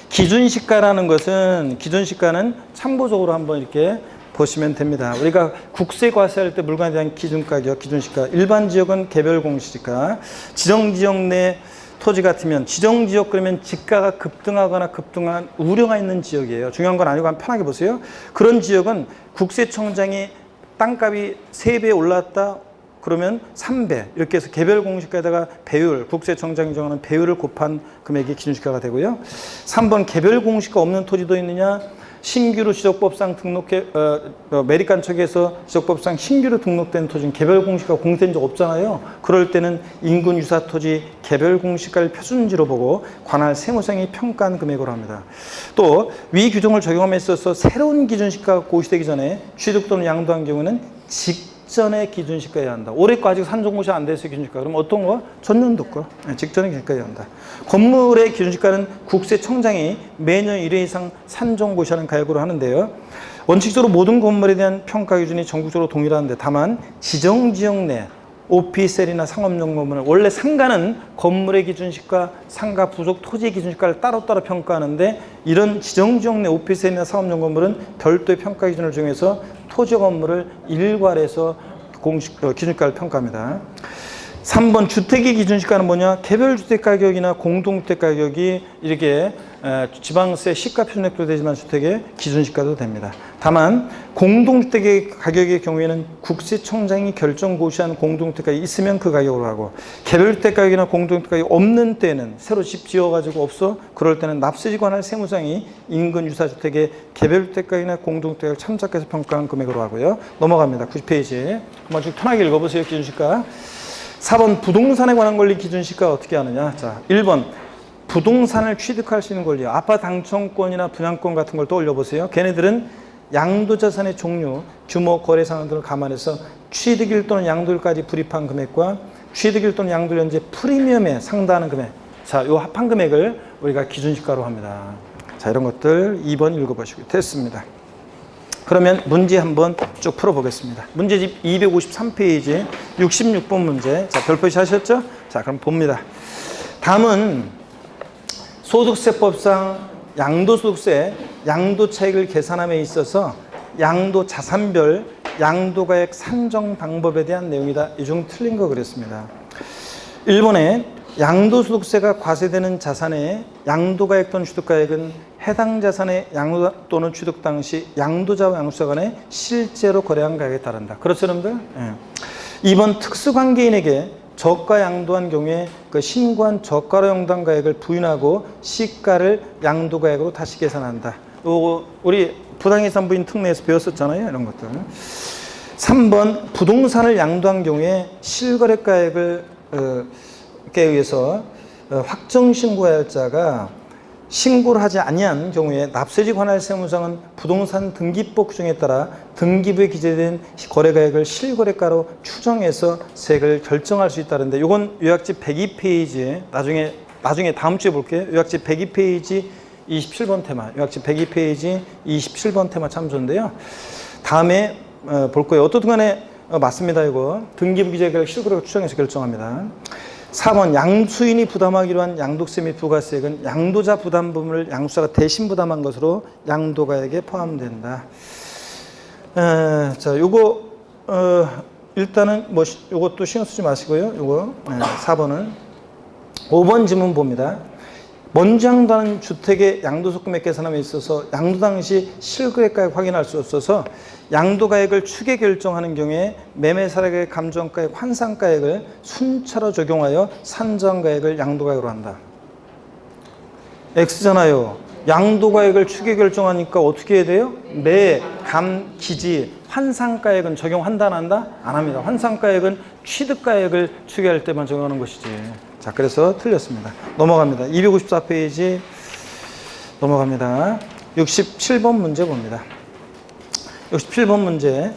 기준시가라는 것은 기준시가는 참고적으로 한번 이렇게 보시면 됩니다. 우리가 국세 과세할 때 물건에 대한 기준가격, 기준시가 일반 지역은 개별 공시지가 지정지역 내 토지 같으면 지정지역 그러면 지가가 급등하거나 급등한 우려가 있는 지역이에요. 중요한 건 아니고 한번 편하게 보세요. 그런 지역은 국세청장이 땅값이 3배 올랐다 그러면 3배 이렇게 해서 개별 공시가에다가 배율, 국세청장이 정하는 배율을 곱한 금액이 기준시가가 되고요. 3번 개별 공시가 없는 토지도 있느냐? 신규로 지적법상 등록해 매립간척에서 지적법상 신규로 등록된 토지는 개별 공시가 공시된 적 없잖아요. 그럴 때는 인근 유사 토지 개별 공시가를 표준지로 보고 관할 세무상이 평가한 금액으로 합니다. 또 위 규정을 적용함에 있어서 새로운 기준시가가 고시되기 전에 취득 또는 양도한 경우는 직전에 기준시가여야 한다. 올해 거 아직 산정고시 안 돼서 기준시가. 그럼 어떤 거? 전년도 거. 직전에 기준시가여야 한다. 건물의 기준시가는 국세청장이 매년 1회 이상 산정고시하는 가액으로 하는데요. 원칙적으로 모든 건물에 대한 평가 기준이 전국적으로 동일한데 다만 지정지역 내 오피스텔이나 상업용 건물은 원래 상가는 건물의 기준시가, 상가 부속 토지의 기준시가를 따로따로 평가하는데 이런 지정지역 내 오피스텔이나 상업용 건물은 별도의 평가 기준을 정해서 토지 건물을 일괄해서 기준가를 평가합니다. 3번 주택의 기준시가는 뭐냐? 개별주택 가격이나 공동주택 가격이 이렇게 지방세 시가 표준액도 되지만 주택의 기준시가도 됩니다. 다만 공동주택의 가격의 경우에는 국세청장이 결정 고시한 공동주택가격이 있으면 그 가격으로 하고 개별주택 가격이나 공동주택 가격이 없는 때는 새로 집 지어가지고 없어 그럴 때는 납세지 관할 세무상이 인근 유사주택의 개별주택 가격이나 공동주택 가격을 참작해서 평가한 금액으로 하고요. 넘어갑니다. 90페이지 한번 좀 편하게 읽어보세요. 기준시가 4번 부동산에 관한 권리 기준시가 어떻게 하느냐. 자, 1번 부동산을 취득할 수 있는 권리 아파트 당첨권이나 분양권 같은 걸 떠올려 보세요. 걔네들은 양도자산의 종류, 규모, 거래 상황 등을 감안해서 취득일 또는 양도일까지 불입한 금액과 취득일 또는 양도일 현재 프리미엄에 상당하는 금액 자, 요 합한 금액을 우리가 기준시가로 합니다. 자, 이런 것들 2번 읽어보시고 됐습니다. 그러면 문제 한번 쭉 풀어보겠습니다. 문제집 253페이지 66번 문제. 자, 별표시 하셨죠? 자, 그럼 봅니다. 다음은 소득세법상 양도소득세, 양도차익을 계산함에 있어서 양도자산별, 양도가액 산정 방법에 대한 내용이다. 이 중 틀린 거 그랬습니다. 1번에 양도소득세가 과세되는 자산의 양도가액 또는 취득가액은 해당 자산의 양도 또는 취득 당시 양도자와 양수자 간에 실제로 거래한 가액에 따른다. 그렇죠, 여러분들? 예. 2번 특수관계인에게 저가 양도한 경우에 그 신고한 저가로 양도한 가액을 부인하고 시가를 양도가액으로 다시 계산한다. 요거 우리 부당이산부인 특례에서 배웠었잖아요. 이런 것들. 3번 부동산을 양도한 경우에 실거래가액을 에 의해서 확정신고할자가 신고를 하지 아니한 경우에 납세지 관할 세무상은 부동산 등기법 규정에 따라 등기부에 기재된 거래가액을 실거래가로 추정해서 세액을 결정할 수 있다는데, 이건 요약집 102페이지에 나중에 다음 주에 볼게요. 요약집 102페이지 27번 테마, 요약집 102페이지 27번 테마 참조인데요. 다음에 볼 거예요. 어떻든 간에 맞습니다. 이거 등기부 기재가액을 실거래가 추정해서 결정합니다. 4번 양수인이 부담하기로 한 양도세 및 부가세액은 양도자 부담 부분을 양수자가 대신 부담한 것으로 양도가액에 포함된다. 자, 요거 일단은 뭐 요것도 신경 쓰지 마시고요. 요거 4번은 5번 지문 봅니다. 먼저 양도하는 주택의 양도소득금액 계산함에 있어서 양도 당시 실거래가액 확인할 수 없어서 양도가액을 추계 결정하는 경우에 매매사례가액, 감정가액, 환산가액을 순차로 적용하여 산정가액을 양도가액으로 한다. X잖아요. 양도가액을 추계 결정하니까 어떻게 해야 돼요? 매, 감, 기지, 환산가액은 적용한다 안 한다? 안 합니다. 환산가액은 취득가액을 추계할 때만 적용하는 것이지. 자, 그래서 틀렸습니다. 넘어갑니다. 254페이지 넘어갑니다. 67번 문제 봅니다. 67번 문제.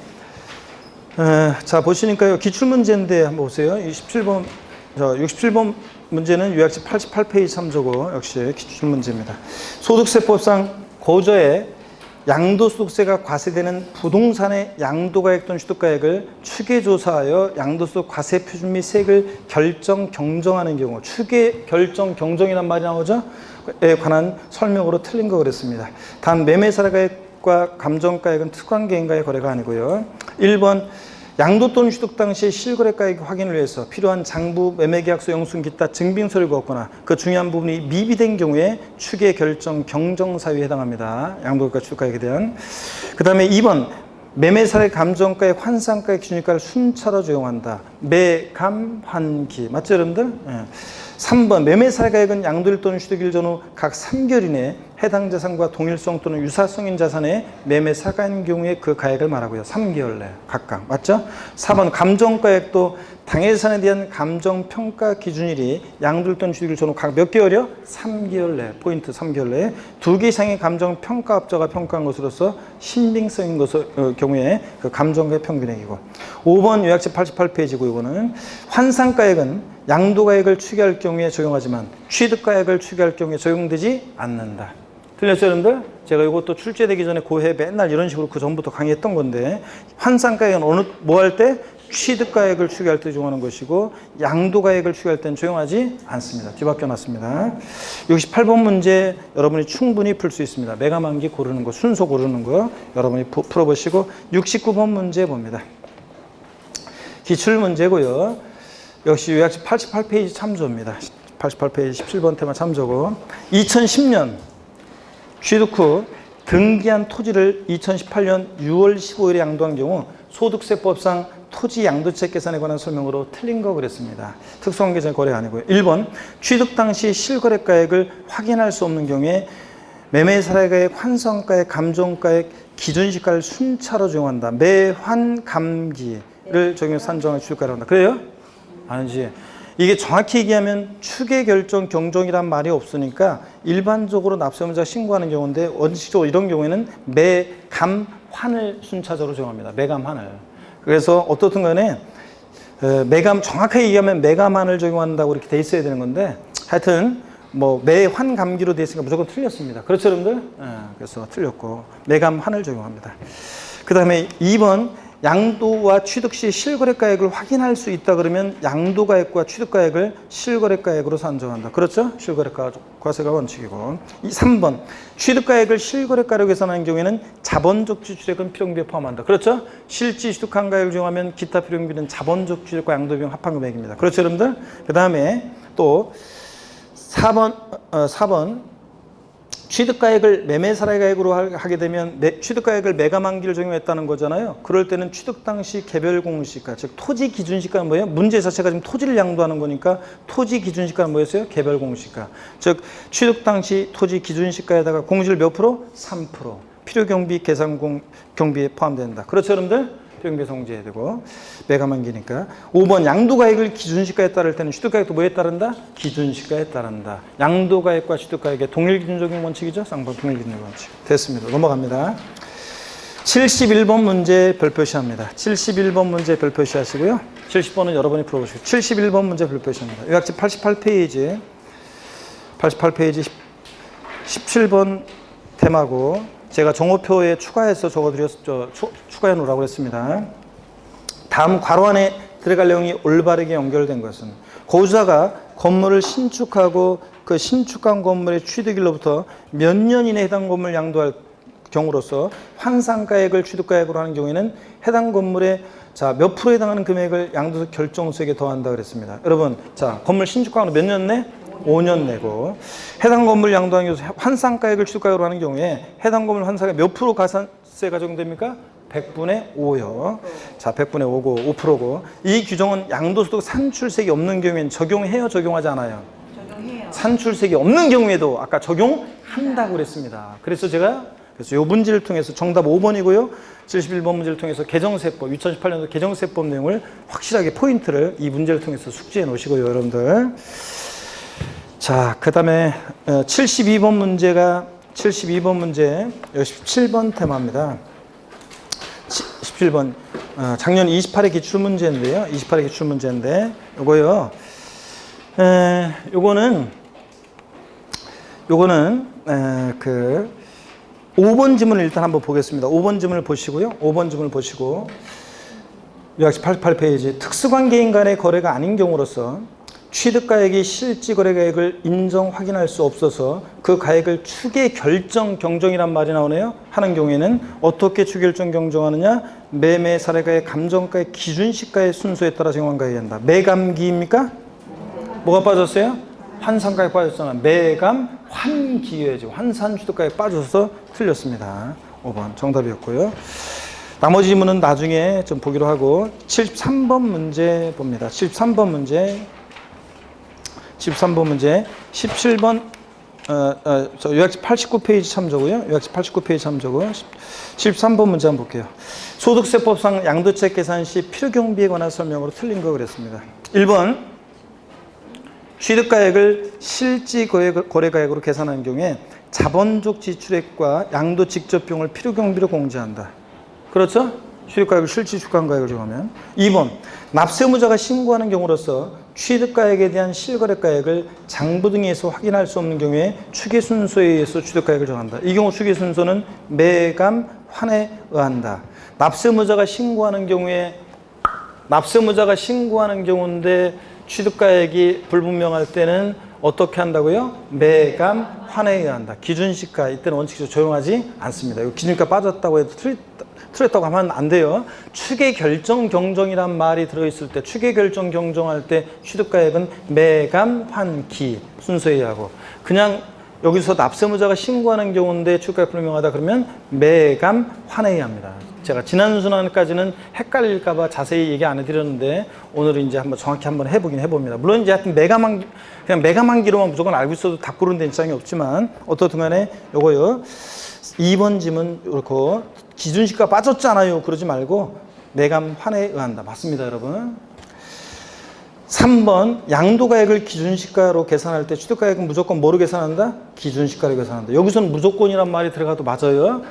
자, 보시니까요. 기출문제인데 한번 보세요. 67번 문제는 요약집 88페이지 참조고 역시 기출문제입니다. 소득세법상 고저에 양도소득세가 과세되는 부동산의 양도가액 또는 취득가액을 추계조사하여 양도소득 과세표준 및 세액을 결정, 경정하는 경우, 추계, 결정, 경정이란 말이 나오죠? 에 관한 설명으로 틀린 거 그랬습니다. 단 매매사례가액과 감정가액은 특관계인과의 거래가 아니고요. 1번 양도 또는 취득 당시 실거래가액 확인을 위해서 필요한 장부, 매매계약서, 영수증, 기타 증빙서류가 없거나 그 중요한 부분이 미비된 경우에 추계, 결정, 경정 사유에 해당합니다. 양도가 취득가액에 대한. 그 다음에 2번 매매사례 감정가액, 환산가액, 기준가를 순차로 적용한다. 매, 감, 환기. 맞죠, 여러분들? 예. 3번 매매사례가액은 양도일 또는 취득일 전후 각 3개월 이내에 해당 자산과 동일성 또는 유사성인 자산의 매매사가인 경우에 그 가액을 말하고요. 3개월 내 각각. 맞죠? 4번 감정가액도 당해자산에 대한 감정평가 기준일이 양도일 또는 취득일 전후 각 몇 개월이요? 3개월 내. 포인트 3개월 내에 2개 이상의 감정평가업자가 평가한 것으로서 신빙성인 경우에 그 감정가액 평균액이고. 5번 요약집 88페이지고 이거는 환산가액은 양도가액을 추계할 경우에 적용하지만 취득가액을 추계할 경우에 적용되지 않는다. 틀렸죠, 여러분들? 제가 이것도 출제되기 전에 고해 맨날 이런 식으로 그 전부터 강의했던 건데, 환산가액은 뭐 할 때? 취득가액을 추계할 때 적용하는 것이고 양도가액을 추계할 때는 적용하지 않습니다. 뒤바뀌어 놨습니다. 68번 문제 여러분이 충분히 풀 수 있습니다. 매감한기 고르는 거, 순서 고르는 거 여러분이 풀어보시고 69번 문제 봅니다. 기출문제고요. 역시 요약집 88페이지 참조입니다. 88페이지 17번 테마 참조고 2010년 취득 후 등기한 토지를 2018년 6월 15일에 양도한 경우 소득세법상 토지 양도책 계산에 관한 설명으로 틀린 거 그랬습니다. 특수관계자 거래 아니고요. 1번 취득 당시 실거래가액을 확인할 수 없는 경우에 매매사례가액, 환산가액, 감정가액, 기준시가를 순차로 적용한다. 매환감기를 적용해서 산정할 취득가를 한다. 그래요? 아니지. 이게 정확히 얘기하면 추계 결정 경정이란 말이 없으니까 일반적으로 납세의무자가 신고하는 경우인데 원칙적으로 이런 경우에는 매감환을 순차적으로 적용합니다. 매감환을. 그래서 어떻든 간에 매감 정확하게 얘기하면 매감환을 적용한다고 이렇게 돼 있어야 되는 건데 하여튼 뭐 매환감기로 돼 있으니까 무조건 틀렸습니다. 그렇죠, 여러분들? 그래서 틀렸고 매감환을 적용합니다. 그 다음에 2번 양도와 취득 시 실거래가액을 확인할 수 있다 그러면 양도가액과 취득가액을 실거래가액으로 산정한다. 그렇죠? 실거래가세가 원칙이고. 3번 취득가액을 실거래가로 계산하는 경우에는 자본적 지출액은 필요금비에 포함한다. 그렇죠? 실지 취득한 가액을 적용하면 기타 필요금비는 자본적 지출액과 양도비용 합한 금액입니다. 그렇죠, 여러분들? 그 다음에 또 4번 취득가액을 매매사례가액으로 하게 되면 취득가액을 매가만기를 적용했다는 거잖아요. 그럴 때는 취득 당시 개별공시가, 즉 토지기준시가는 뭐예요? 문제 자체가 지금 토지를 양도하는 거니까 토지기준시가는 뭐였어요? 개별공시가. 즉 취득 당시 토지기준시가에다가 공시를 몇 프로? 3%. 필요경비 계산 경비에 포함된다. 그렇죠, 여러분들? 필요경비 성지해야 되고 매가만기니까. 5번 양도가액을 기준시가에 따를 때는 취득가액도 뭐에 따른다? 기준시가에 따른다. 양도가액과 취득가액의 동일기준 적용 원칙이죠. 쌍방 동일기준 적용 원칙. 됐습니다. 넘어갑니다. 71번 문제 별표시합니다. 71번 문제 별표시 하시고요. 70번은 여러분이 풀어보시고 71번 문제 별표시합니다. 요약집 88페이지 17번 테마고 제가 정오표에 추가해서 추가해 놓으라고 했습니다. 다음 괄호 안에 들어갈 내용이 올바르게 연결된 것은 고유자가 건물을 신축하고 그 신축한 건물의 취득일로부터 몇 년 이내에 해당 건물을 양도할 경우로서 환산가액을 취득가액으로 하는 경우에는 해당 건물의 몇 프로에 해당하는 금액을 양도세 결정소액에 더한다 그랬습니다. 여러분, 건물 신축하고 몇 년 내? 5년 내고 해당 건물 양도하기 위해서 환산가액을 취득가액으로 하는 경우에 해당 건물 환산가 몇 프로 가산세가 적용됩니까? 100분의 5요. 100분의 5고 5%고 이 규정은 양도소득 산출세액이 없는 경우에는 적용해요, 적용하지 않아요? 적용해요. 산출세액이 없는 경우에도 아까 적용한다고 그랬습니다. 그래서 이 문제를 통해서 정답 5번이고요. 71번 문제를 통해서 개정세법, 2018년도 개정세법 내용을 확실하게 포인트를 이 문제를 통해서 숙지해 놓으시고요, 여러분들. 그 다음에 72번 문제 17번 테마입니다. 17번 작년 28회 기출문제인데요. 28회 기출문제인데 요거요. 요거는 5번 지문을 일단 한번 보겠습니다. 5번 지문을 보시고요. 5번 지문을 보시고 요약식 88페이지 특수관계인 간의 거래가 아닌 경우로서 취득가액이 실지거래가액을 인정 확인할 수 없어서 그 가액을 추계 결정 경정이란 말이 나오네요. 하는 경우에는 어떻게 추계 결정 경정하느냐? 매매 사례가액 감정가액 기준시가의 순서에 따라 정한 가액이 한다. 매감기입니까? 뭐가 빠졌어요? 환산가액 빠졌잖아. 매감 환기여야죠. 환산 취득가액 빠져서 틀렸습니다. 5번 정답이었고요. 나머지 지문은 나중에 좀 보기로 하고 73번 문제 봅니다. 73번 문제 17번 요약집 89페이지 참조고요. 요약집 89페이지 참조고 13번 문제 한번 볼게요. 소득세법상 양도책 계산 시 필요경비에 관한 설명으로 틀린 거 그랬습니다. 1번 취득가액을 실지거래가액으로 계산하는 경우에 자본적 지출액과 양도 직접비용을 필요경비로 공제한다. 그렇죠? 취득가액을 실지축한 가액을 정하면. 2번 납세의무자가 신고하는 경우로서 취득가액에 대한 실거래가액을 장부 등에서 확인할 수 없는 경우에 추계순서에 의해서 취득가액을 정한다. 이 경우 추계순서는 매감 환에 의한다. 납세의무자가 신고하는 경우인데 취득가액이 불분명할 때는 어떻게 한다고요? 매감 환에 의한다. 기준시가 이때는 원칙적으로 적용하지 않습니다. 이거 기준시가 빠졌다고 해도 틀렸다고 하면 안 돼요. 추계결정 경정이란 말이 들어있을 때 추계결정 경정할 때 취득가액은 매감 환기 순서에 의하고 그냥 여기서 납세의무자가 신고하는 경우인데 취득가액 불분명하다 그러면 매감 환에 의합니다. 제가 지난 순환까지는 헷갈릴까 봐 자세히 얘기 안 해드렸는데 오늘은 이제 한번 정확히 한번 해봅니다. 물론 이제 하여튼 그냥 매감한기로만 무조건 알고 있어도 답고르는 데 입장이 없지만 어떻든 간에 요거요. 2번 지문 그렇고 기준시가 빠졌잖아요. 그러지 말고 매감 환에 의한다. 맞습니다, 여러분. 3번 양도가액을 기준시가로 계산할 때 취득가액은 무조건 뭐로 계산한다? 기준시가로 계산한다. 여기서는 무조건이란 말이 들어가도 맞아요.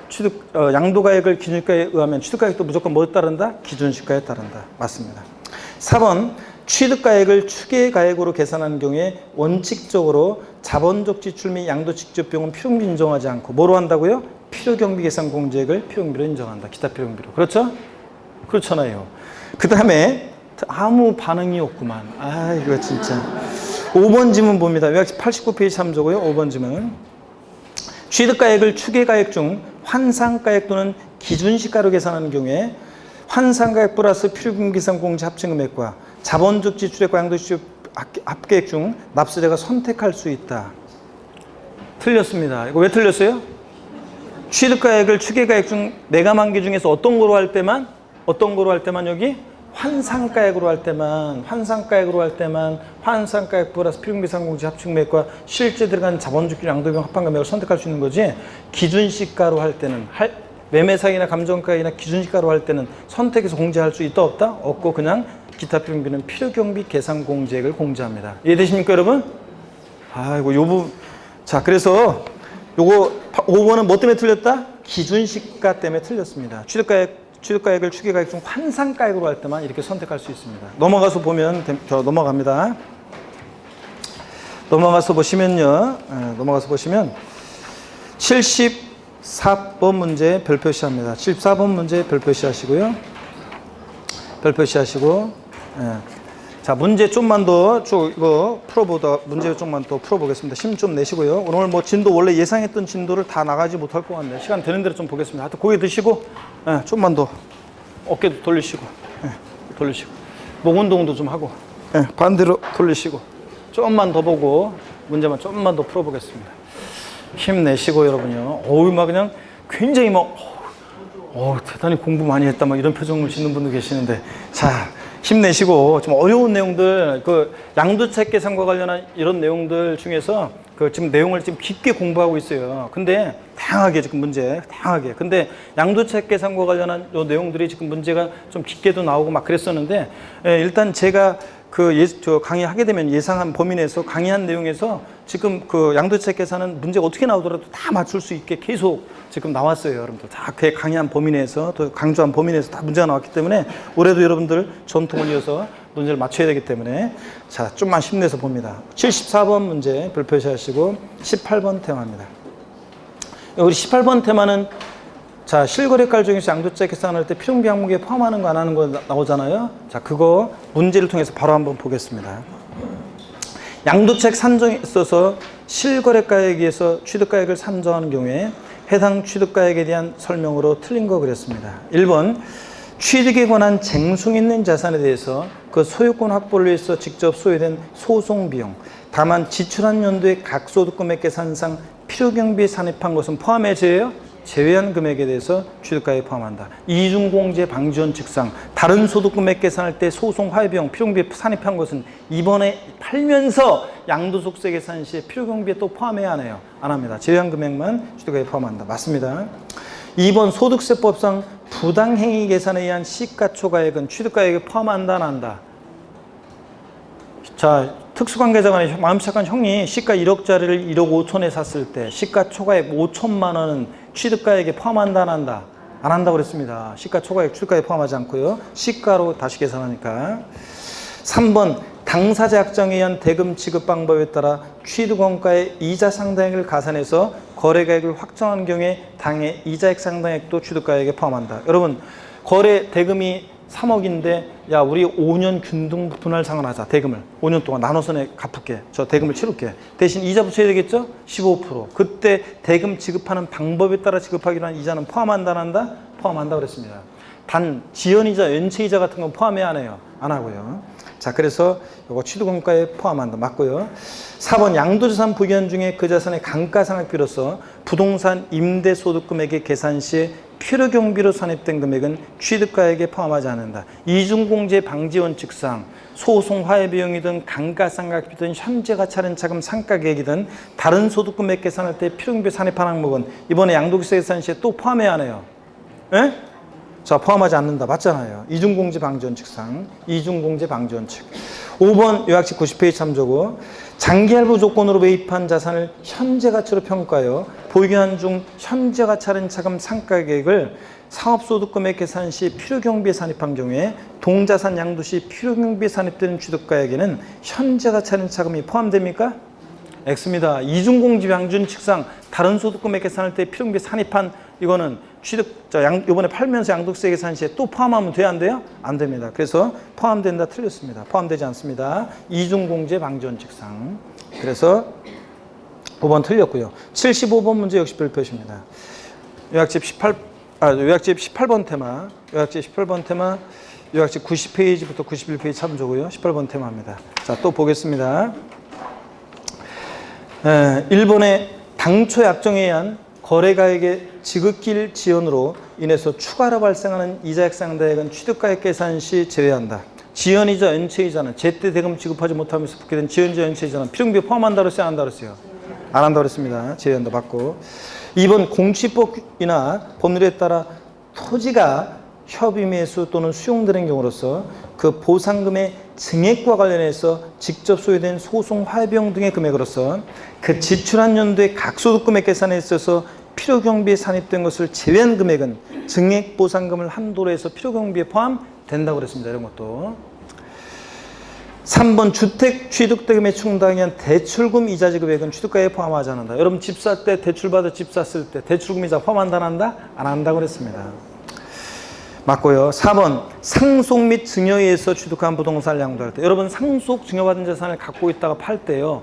양도가액을 기준시가에 의하면 취득가액도 무조건 뭐에 따른다? 기준시가에 따른다. 맞습니다. 4번 취득가액을 추계가액으로 계산하는 경우에 원칙적으로 자본적 지출 및 양도 직접비용은 필요경비 인정하지 않고 뭐로 한다고요? 필요경비 계산 공제액을 필요경비로 인정한다. 기타 필요경비로. 그렇죠? 그렇잖아요. 그 다음에 아무 반응이 없구만. 아, 이거 진짜. 5번 지문 봅니다. 요약시 89페이지 참조고요. 5번 지문. 취득가액을 추계가액 중 환산가액 또는 기준시가로 계산하는 경우에 환산가액 플러스 필요금계산 공제 합증금액과 자본적 지출액과 양도지출 합계액 중 납세자가 선택할 수 있다. 틀렸습니다. 이거 왜 틀렸어요? 취득가액을 추계가액 중 내감한계 중에서 어떤 거로 할 때만 여기 환산가액으로 할 때만 환산가액 플러스 필요금계산 공제 합증금액과 실제 들어간 자본주기 양도비용 합한금액을 선택할 수 있는 거지, 기준시가로 할 때는 매매사기나 감정가액이나 기준시가로 할 때는 선택해서 공제할 수 있다 없다? 없고 그냥 기타 필요경비는 필요경비 계산 공제액을 공제합니다. 이해되십니까 여러분? 아이고 요 부분. 자, 그래서 요거 5번은 뭐 때문에 틀렸다? 기준시가 때문에 틀렸습니다. 취득가액을 추계가액 중 환산가액으로 할 때만 이렇게 선택할 수 있습니다. 넘어가서 보면, 넘어갑니다. 넘어가서 보시면 74번 문제 별 표시합니다. 74번 문제 별 표시하시고요. 별 표시하시고, 자, 문제 좀만 더 이거 문제 좀만 더 풀어보겠습니다. 힘 좀 내시고요. 오늘 뭐 진도 원래 예상했던 진도를 다 나가지 못할 것 같네요. 시간 되는 대로 좀 보겠습니다. 하여튼 고개 드시고, 좀만 더 어깨도 돌리시고, 목 운동도 좀 하고, 반대로 돌리시고, 좀만 더 보고 문제만 좀만 더 풀어보겠습니다. 힘내시고 여러분요. 막 그냥 굉장히 대단히 공부 많이 했다 막 이런 표정을 짓는 분도 계시는데, 자, 힘내시고 좀 어려운 내용들, 그 양도책 계산과 관련한 이런 내용들 중에서 그 지금 내용을 지금 깊게 공부하고 있어요. 근데 다양하게 지금 근데 양도책 계산과 관련한 요 내용들이 지금 문제가 좀 깊게도 나오고 막 그랬었는데, 일단 제가 저 강의하게 되면 예상한 범위 내에서 강의한 내용에서 지금 그 양도책 계산은 문제가 어떻게 나오더라도 다 맞출 수 있게 계속 지금 나왔어요. 여러분들 다 강의한 범위 내에서, 또 강조한 범위 내에서 다 문제가 나왔기 때문에 올해도 여러분들 전통을 이어서 문제를 맞춰야 되기 때문에, 자, 좀만 힘내서 봅니다. 74번 문제 별 표시하시고 18번 테마입니다. 우리 18번 테마는, 자, 실거래가 중에서 양도책 계산할 때 필요경비 항목에 포함하는 거 안 하는 거 나오잖아요. 자, 그거 문제를 통해서 바로 한번 보겠습니다. 양도책 산정에 있어서 실거래가액에서 취득가액을 산정하는 경우에 해당 취득가액에 대한 설명으로 틀린 거 그랬습니다. 1번, 취득에 관한 쟁송 있는 자산에 대해서 그 소유권 확보를 위해서 직접 소요된 소송 비용, 다만 지출한 연도의 각 소득금액 계산상 필요경비에 산입한 것은 포함해져요. 제외한 금액에 대해서 취득가액에 포함한다. 이중공제 방지원칙상 다른 소득금액 계산할 때 소송 화해비용 필요경비에 산입한 것은 이번에 팔면서 양도소득세 계산 시에 필요경비에 또 포함해야 하네요. 안 합니다. 제외한 금액만 취득가액에 포함한다. 맞습니다. 2번 소득세법상 부당행위 계산에 의한 시가초과액은 취득가액에 포함한다 안 한다. 자, 특수관계자 간에 마음 착한 형이 시가 1억짜리를 1억 5천에 샀을 때 시가초과액 5천만 원은 취득가액에 포함한다 안 한다? 안 한다고 그랬습니다. 시가초과액 취득가액에 포함하지 않고요. 시가로 다시 계산하니까. 3번, 당사자 약정에 의한 대금 지급 방법에 따라 취득원가의 이자 상당액을 가산해서 거래가액을 확정한 경우에 당해 이자액 상당액도 취득가액에 포함한다. 여러분, 거래 대금이 3억인데 야, 우리 5년 균등 분할 상환하자. 대금을 5년 동안 나눠서 갚을게. 저 대금을 치를게. 대신 이자 붙여야 되겠죠? 15%. 그때 대금 지급하는 방법에 따라 지급하기로 한 이자는 포함한다 안 한다? 포함한다 그랬습니다. 단 지연이자 연체이자 같은 건 포함해야 하네요. 안 하고요. 자, 그래서 이거 취득원가에 포함한다. 맞고요. 4번, 양도자산 부기한 중에 그 자산의 감가상각비로서 부동산 임대소득금액의 계산 시에 필요경비로 산입된 금액은 취득가액에 포함하지 않는다. 이중공제 방지원칙상 소송 화해비용이든 감가상각비든 현재가치 차금 상가계획이든 다른 소득금액 계산할 때 필요경비 산입한 항목은 이번에 양도세 계산 시에 또 포함해야 하네요. 예? 자, 포함하지 않는다. 맞잖아요. 이중공제 방지원칙상. 이중공제 방지원칙. 5번 요약식 90페이지 참조고, 장기할부 조건으로 매입한 자산을 현재가치로 평가하여 보유기간 중 현재가치 할인 차금 상가계획을 상업소득금액 계산 시 필요경비에 산입한 경우에 동자산 양도 시 필요경비에 산입되는 취득가액에는 현재가치 할인 차금이 포함됩니까? X입니다. 이중공제 방지원칙상 다른 소득금액 계산할 때 필요경비에 산입한 이거는 이번에 팔면서 양도세 계산 시에 또 포함하면 돼요, 안 돼요? 안 됩니다. 그래서 포함된다 틀렸습니다. 포함되지 않습니다. 이중공제 방지원칙상. 그래서 5번 틀렸고요. 75번 문제 역시 별표십니다. 요약집 18번 테마, 요약집 90페이지부터 91페이지 참조고요. 18번 테마입니다. 자, 또 보겠습니다. 일본의 당초 약정에 의한 거래가액의 지급길 지연으로 인해서 추가로 발생하는 이자액 상대액은 취득가액 계산 시 제외한다. 지연이자 연체이자는 제때 대금 지급하지 못하면서 붙게 된 지연이자 연체이자는 필요금비에 포함한다 그랬어요? 안 한다 그랬어요? 안 한다 그랬습니다. 제외한다 받고. 2번 공취법이나 법률에 따라 토지가 협의매수 또는 수용되는 경우로서 그 보상금의 증액과 관련해서 직접 소요된 소송 화해비용 등의 금액으로서 그 지출한 연도의 각소득금액 계산에 있어서 필요경비에 산입된 것을 제외한 금액은 증액 보상금을 한도로 해서 필요경비에 포함된다고 그랬습니다. 이런 것도. 3번 주택 취득대금에 충당에 의한 대출금 이자 지급액은 취득가에 포함하지 않는다. 여러분 집 살 때 대출받아 집 샀을 때 대출금 이자 포함한다 안 한다? 안 한다고 그랬습니다. 맞고요. 4번 상속 및 증여에 의해서 취득한 부동산을 양도할 때, 여러분 상속 증여받은 재산을 갖고 있다가 팔 때요,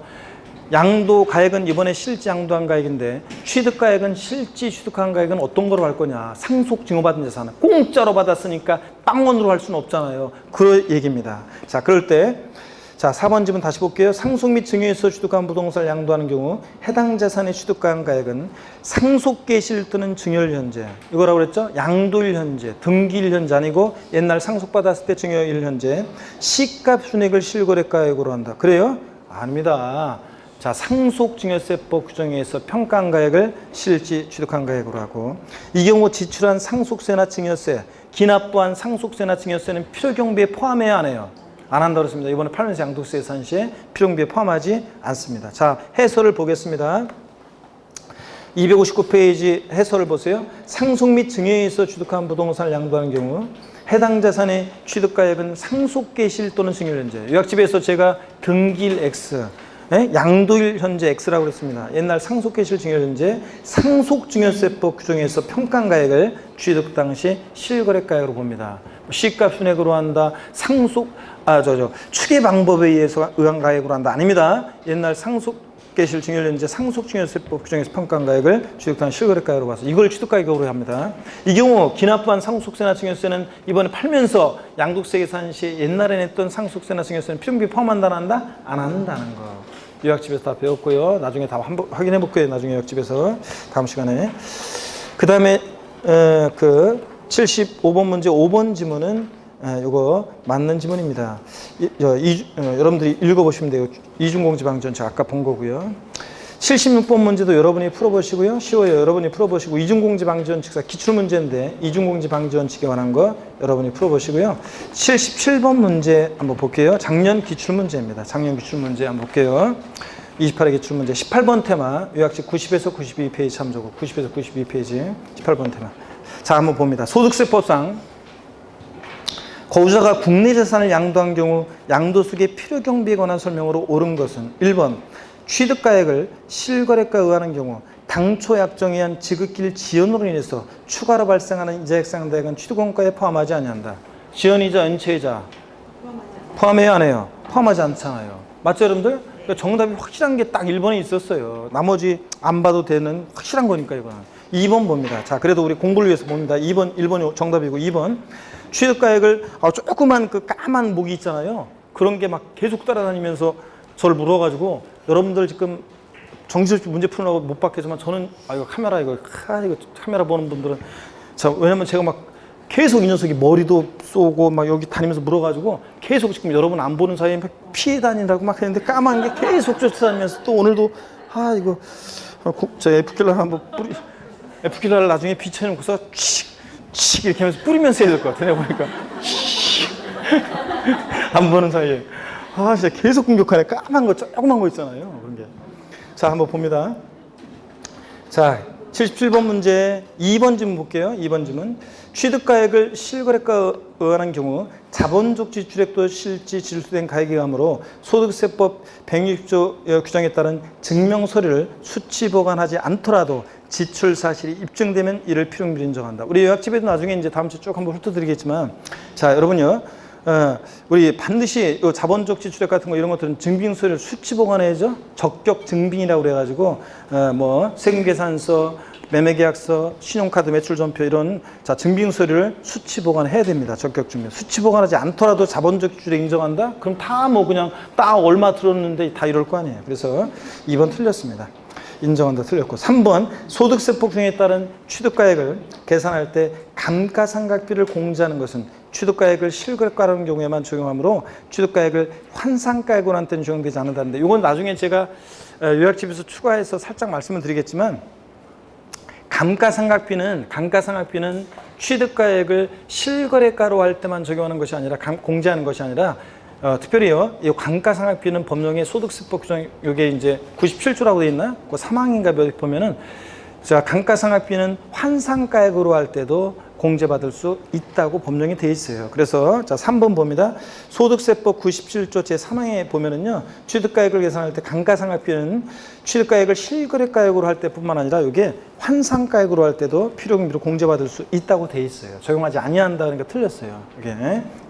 양도 가액은 이번에 실제 양도한 가액인데 취득가액은 실제 취득한 가액은 어떤 거로 할 거냐, 상속 증여받은 재산을 공짜로 받았으니까 빵원으로 할 수는 없잖아요. 그 얘기입니다. 자, 그럴 때 자, 4번 집은 다시 볼게요. 상속 및 증여에서 취득한 부동산을 양도하는 경우 해당 재산의 취득한 가액은 상속계실 또는 증여일 현재, 이거라고 그랬죠? 양도일 현재, 등기일 현재 아니고 옛날 상속받았을 때 증여일 현재 시가 순액을 실거래가액으로 한다. 그래요? 아닙니다. 자, 상속증여세법 규정에 의해서 평가한 가액을 실제 취득한 가액으로 하고, 이 경우 지출한 상속세나 증여세, 기납부한 상속세나 증여세는 필요경비에 포함해야 하네요. 안 한다고 그랬습니다. 이번에 팔면서 양도세 계산 시에 필요경비에 포함하지 않습니다. 자, 해설을 보겠습니다. 259페이지 해설을 보세요. 상속 및 증여에 의해서 취득한 부동산을 양도하는 경우 해당 자산의 취득가액은 상속계실 또는 증여일 현재, 요약집에서 제가 등기일 X, 양도일 현재 X라고 그랬습니다. 옛날 상속계실 증여일 현재 상속증여세법 규정에서 평가한 가액을 취득 당시 실거래가액으로 봅니다. 시가 순액으로 한다, 추계 방법에 의해서 의한 가액으로 한다, 아닙니다. 옛날 상속계실 증여일 현재 상속증여세법 규정에서 평가한 가액을 취득 당시 실거래가액으로 봐서 이걸 취득가액으로 합니다. 이 경우 기납부한 상속세나 증여세는 이번에 팔면서 양도세 계산 시 옛날에 냈던 상속세나 증여세는 필요경비에 포함한다 안 한다? 안 한다는 거. 요약집에서 다 배웠고요. 나중에 다 확인해 볼게요. 나중에 요약집에서 다음 시간에. 그 다음에 그 75번 문제 5번 지문은 이거 맞는 지문입니다. 여러분들이 읽어보시면 돼요. 이중공제방지원 제가 아까 본 거고요. 76번 문제도 여러분이 풀어보시고요. 쉬워요. 여러분이 풀어보시고, 이중공제방지원칙사 기출문제인데 이중공제방지원칙에 관한 거 여러분이 풀어보시고요. 77번 문제 한번 볼게요. 작년 기출문제입니다. 작년 기출문제 한번 볼게요. 28회 기출문제 18번 테마, 요약집 90에서 92페이지 참조고, 90에서 92페이지 18번 테마. 자, 한번 봅니다. 소득세법상 거주자가 국내 재산을 양도한 경우 양도수익의 필요경비에 관한 설명으로 옳은 것은 1번 취득가액을 실거래가에 의하는 경우 당초 약정에 의한 지급길 지연으로 인해서 추가로 발생하는 이자액 상대액은 취득원가에 포함하지 아니한다. 지연이자 연체이자 포함해야 안 해요? 포함하지 않잖아요. 맞죠, 여러분들? 그러니까 정답이 확실한 게 딱 1번에 있었어요. 나머지 안 봐도 되는 확실한 거니까 이거는. 2번 봅니다. 자, 그래도 우리 공부를 위해서 봅니다. 1번이 정답이고, 2번 취득가액을 조그만 그 까만 목이 있잖아요. 그런 게 막 계속 따라다니면서 저를 물어가지고, 여러분들 지금 정신없이 문제 푸느라고 못 받겠지만 저는 이거 카메라 보는 분들은 왜냐면 제가 막 계속 이 녀석이 머리도 쏘고 막 여기 다니면서 물어가지고 계속 지금 여러분 안 보는 사이에 피해 다닌다고 막 했는데 까만 게 계속 쫓아다니면서 또 오늘도 이거 저 에프킬라를 한번 에프킬라를 나중에 비춰놓고서 칙 이렇게 하면서 뿌리면서 해야 될 것 같아. 내가 보니까 안 보는 사이에 진짜 계속 공격하네. 까만 거 조그만 거 있잖아요. 그런 게. 자, 한번 봅니다. 자, 77번 문제 2번 질문 볼게요. 2번 질문. 취득가액을 실거래가에 의하는 경우 자본적 지출액도 실제 질수된 가액에 의하므로 소득세법 160조 규정에 따른 증명서류를 수치 보관하지 않더라도 지출 사실이 입증되면 이를 필요금비로 인정한다. 우리 요약집에도 나중에 이제 다음 주 쭉 한번 훑어드리겠지만, 자, 여러분요, 우리 반드시 요 자본적 지출액 같은 거 이런 것들은 증빙서를 수치 보관해야죠. 적격 증빙이라고 그래가지고, 뭐, 세금계산서, 매매계약서, 신용카드 매출전표 이런 자 증빙서류를 수치 보관해야 됩니다. 적격 증빙. 수치 보관하지 않더라도 자본적 지출액 인정한다? 그럼 다 뭐 그냥 딱 얼마 들었는데 다 이럴 거 아니에요. 그래서 2번 틀렸습니다. 인정한다 틀렸고. 3번 소득세법 중에 따른 취득가액을 계산할 때 감가상각비를 공제하는 것은 취득가액을 실거래가라는 경우에만 적용하므로 취득가액을 환산가액으로 한 때는 적용되지 않는다는데, 이건 나중에 제가 요약집에서 추가해서 살짝 말씀을 드리겠지만, 감가상각비는 취득가액을 실거래가로 할 때만 적용하는 것이 아니라 공제하는 것이 아니라 특별히요, 이 감가상각비는 법령의 소득세법 규정 이게 이제 97조라고 되어 있나? 그 3항인가 몇 보면은 자 감가상각비는 환산가액으로 할 때도 공제받을 수 있다고 법령이 되어 있어요. 그래서 자 3번 봅니다. 소득세법 97조 제3항에 보면은요, 취득가액을 계산할 때 감가상각비는 취득가액을 실거래가액으로 할 때뿐만 아니라 이게 환산가액으로 할 때도 필요금비로 공제받을 수 있다고 되어 있어요. 적용하지 아니한다는 게 틀렸어요. 이게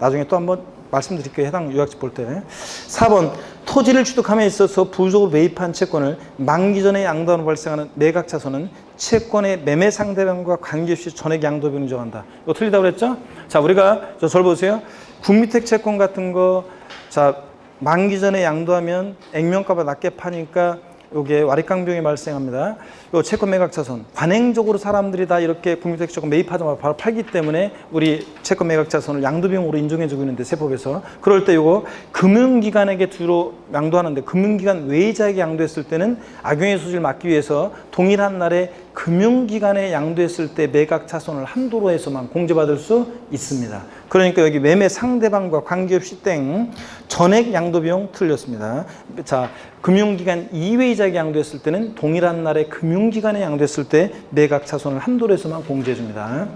나중에 또 한번 말씀드릴게요. 해당 요약집 볼 때. 4번 토지를 취득함에 있어서 부속으로 매입한 채권을 만기 전에 양도하는 발생하는 매각차손은 채권의 매매 상대방과 관계없이 전액 양도비를 인정한다. 이거 틀리다고 그랬죠? 자, 우리가 저를 보세요. 국민택 채권 같은 거, 자, 만기 전에 양도하면 액면가보다 낮게 파니까 요게 와리깡비용이 발생합니다. 요 채권 매각차손, 관행적으로 사람들이 다 이렇게 국민택 채권 매입하자마자 바로 팔기 때문에 우리 채권 매각차손을 양도비용으로 인정해주고 있는데, 세법에서. 그럴 때 요거 금융기관에게 주로 양도하는데, 금융기관 외자에게 양도했을 때는 악용의 소지를 막기 위해서 동일한 날에 금융기관에 양도했을 때 매각차손을 한도로 해서만 공제받을 수 있습니다. 그러니까 여기 매매 상대방과 관계없이 땡, 전액 양도비용 틀렸습니다. 자, 금융기관 이외의자에게 양도했을 때는 동일한 날에 금융기관에 양도했을 때 매각차손을 한도로 해서만 공제해줍니다.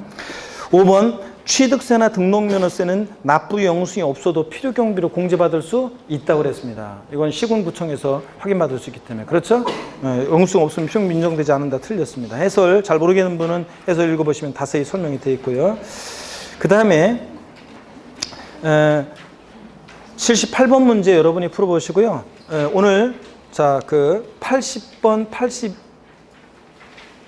5번 취득세나 등록면허세는 납부 영수증이 없어도 필요경비로 공제받을 수 있다고 그랬습니다. 이건 시군구청에서 확인받을 수 있기 때문에. 그렇죠? 영수증 없으면 필요경비 인정되지 않는다 틀렸습니다. 해설 잘 모르겠는 분은 해설 읽어보시면 자세히 설명이 되어 있고요. 그 다음에 78번 문제 여러분이 풀어보시고요. 오늘 자 그 80번,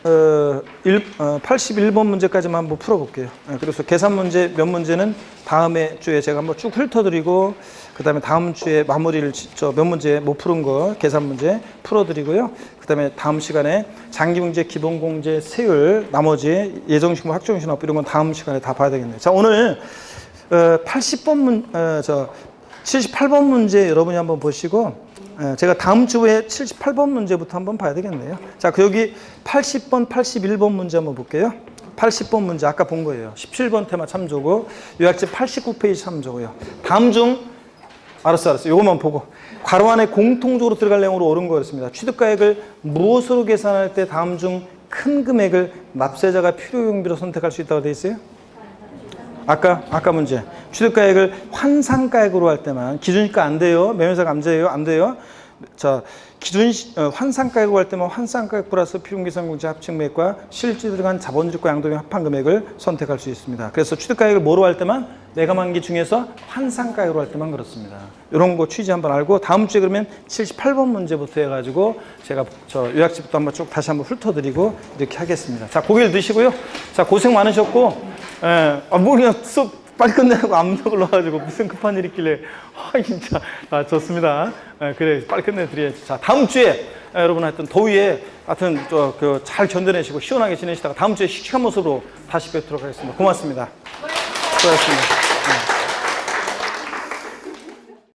81번 문제까지만 한번 풀어볼게요. 그래서 계산 문제 몇 문제는 다음에 주에 제가 한번 쭉 훑어드리고, 그 다음에 다음 주에 마무리를 몇 문제 못 푸른 거 계산 문제 풀어드리고요. 그 다음에 다음 시간에 장기문제, 기본공제, 세율, 나머지 예정신고, 학종신업 이런 건 다음 시간에 다 봐야 되겠네요. 자, 오늘 78번 문제 여러분이 한번 보시고, 제가 다음 주에 78번 문제부터 한번 봐야 되겠네요. 자, 여기 80번, 81번 문제 한번 볼게요. 80번 문제 아까 본 거예요. 17번 테마 참조고, 요약집 89페이지 참조고요. 다음 중 알았어. 요것만 보고. 괄호 안에 공통적으로 들어갈 내용으로 옳은 거였습니다. 취득가액을 무엇으로 계산할 때 다음 중 큰 금액을 납세자가 필요경비로 선택할 수 있다고 되어 있어요? 아까 문제. 취득가액을 환산가액으로 할 때만, 기준시가 안 돼요. 매매사가 안 돼요. 자, 환산가액으로 할 때만 환산가액 플러스 필요계산공제 합칙매액과 실제 들어간 자본주택과 양도비 합한 금액을 선택할 수 있습니다. 그래서 취득가액을 뭐로 할 때만? 매감한기 중에서 환산가액으로 할 때만 그렇습니다. 이런 거 취지 한번 알고, 다음 주에 그러면 78번 문제부터 해가지고 제가 요약집부터 한번 쭉 다시 한번 훑어드리고 이렇게 하겠습니다. 자, 고개를 드시고요. 자, 고생 많으셨고, 뭐 그냥 수업 빨리 끝내라고 압력을 넣어가지고 무슨 급한 일 있길래, 진짜 좋습니다. 그래, 빨리 끝내드려야지. 자, 다음 주에 여러분 하여튼 더위에 하여튼 잘 견뎌내시고 시원하게 지내시다가 다음 주에 씩씩한 모습으로 다시 뵙도록 하겠습니다. 고맙습니다. 수고하셨습니다.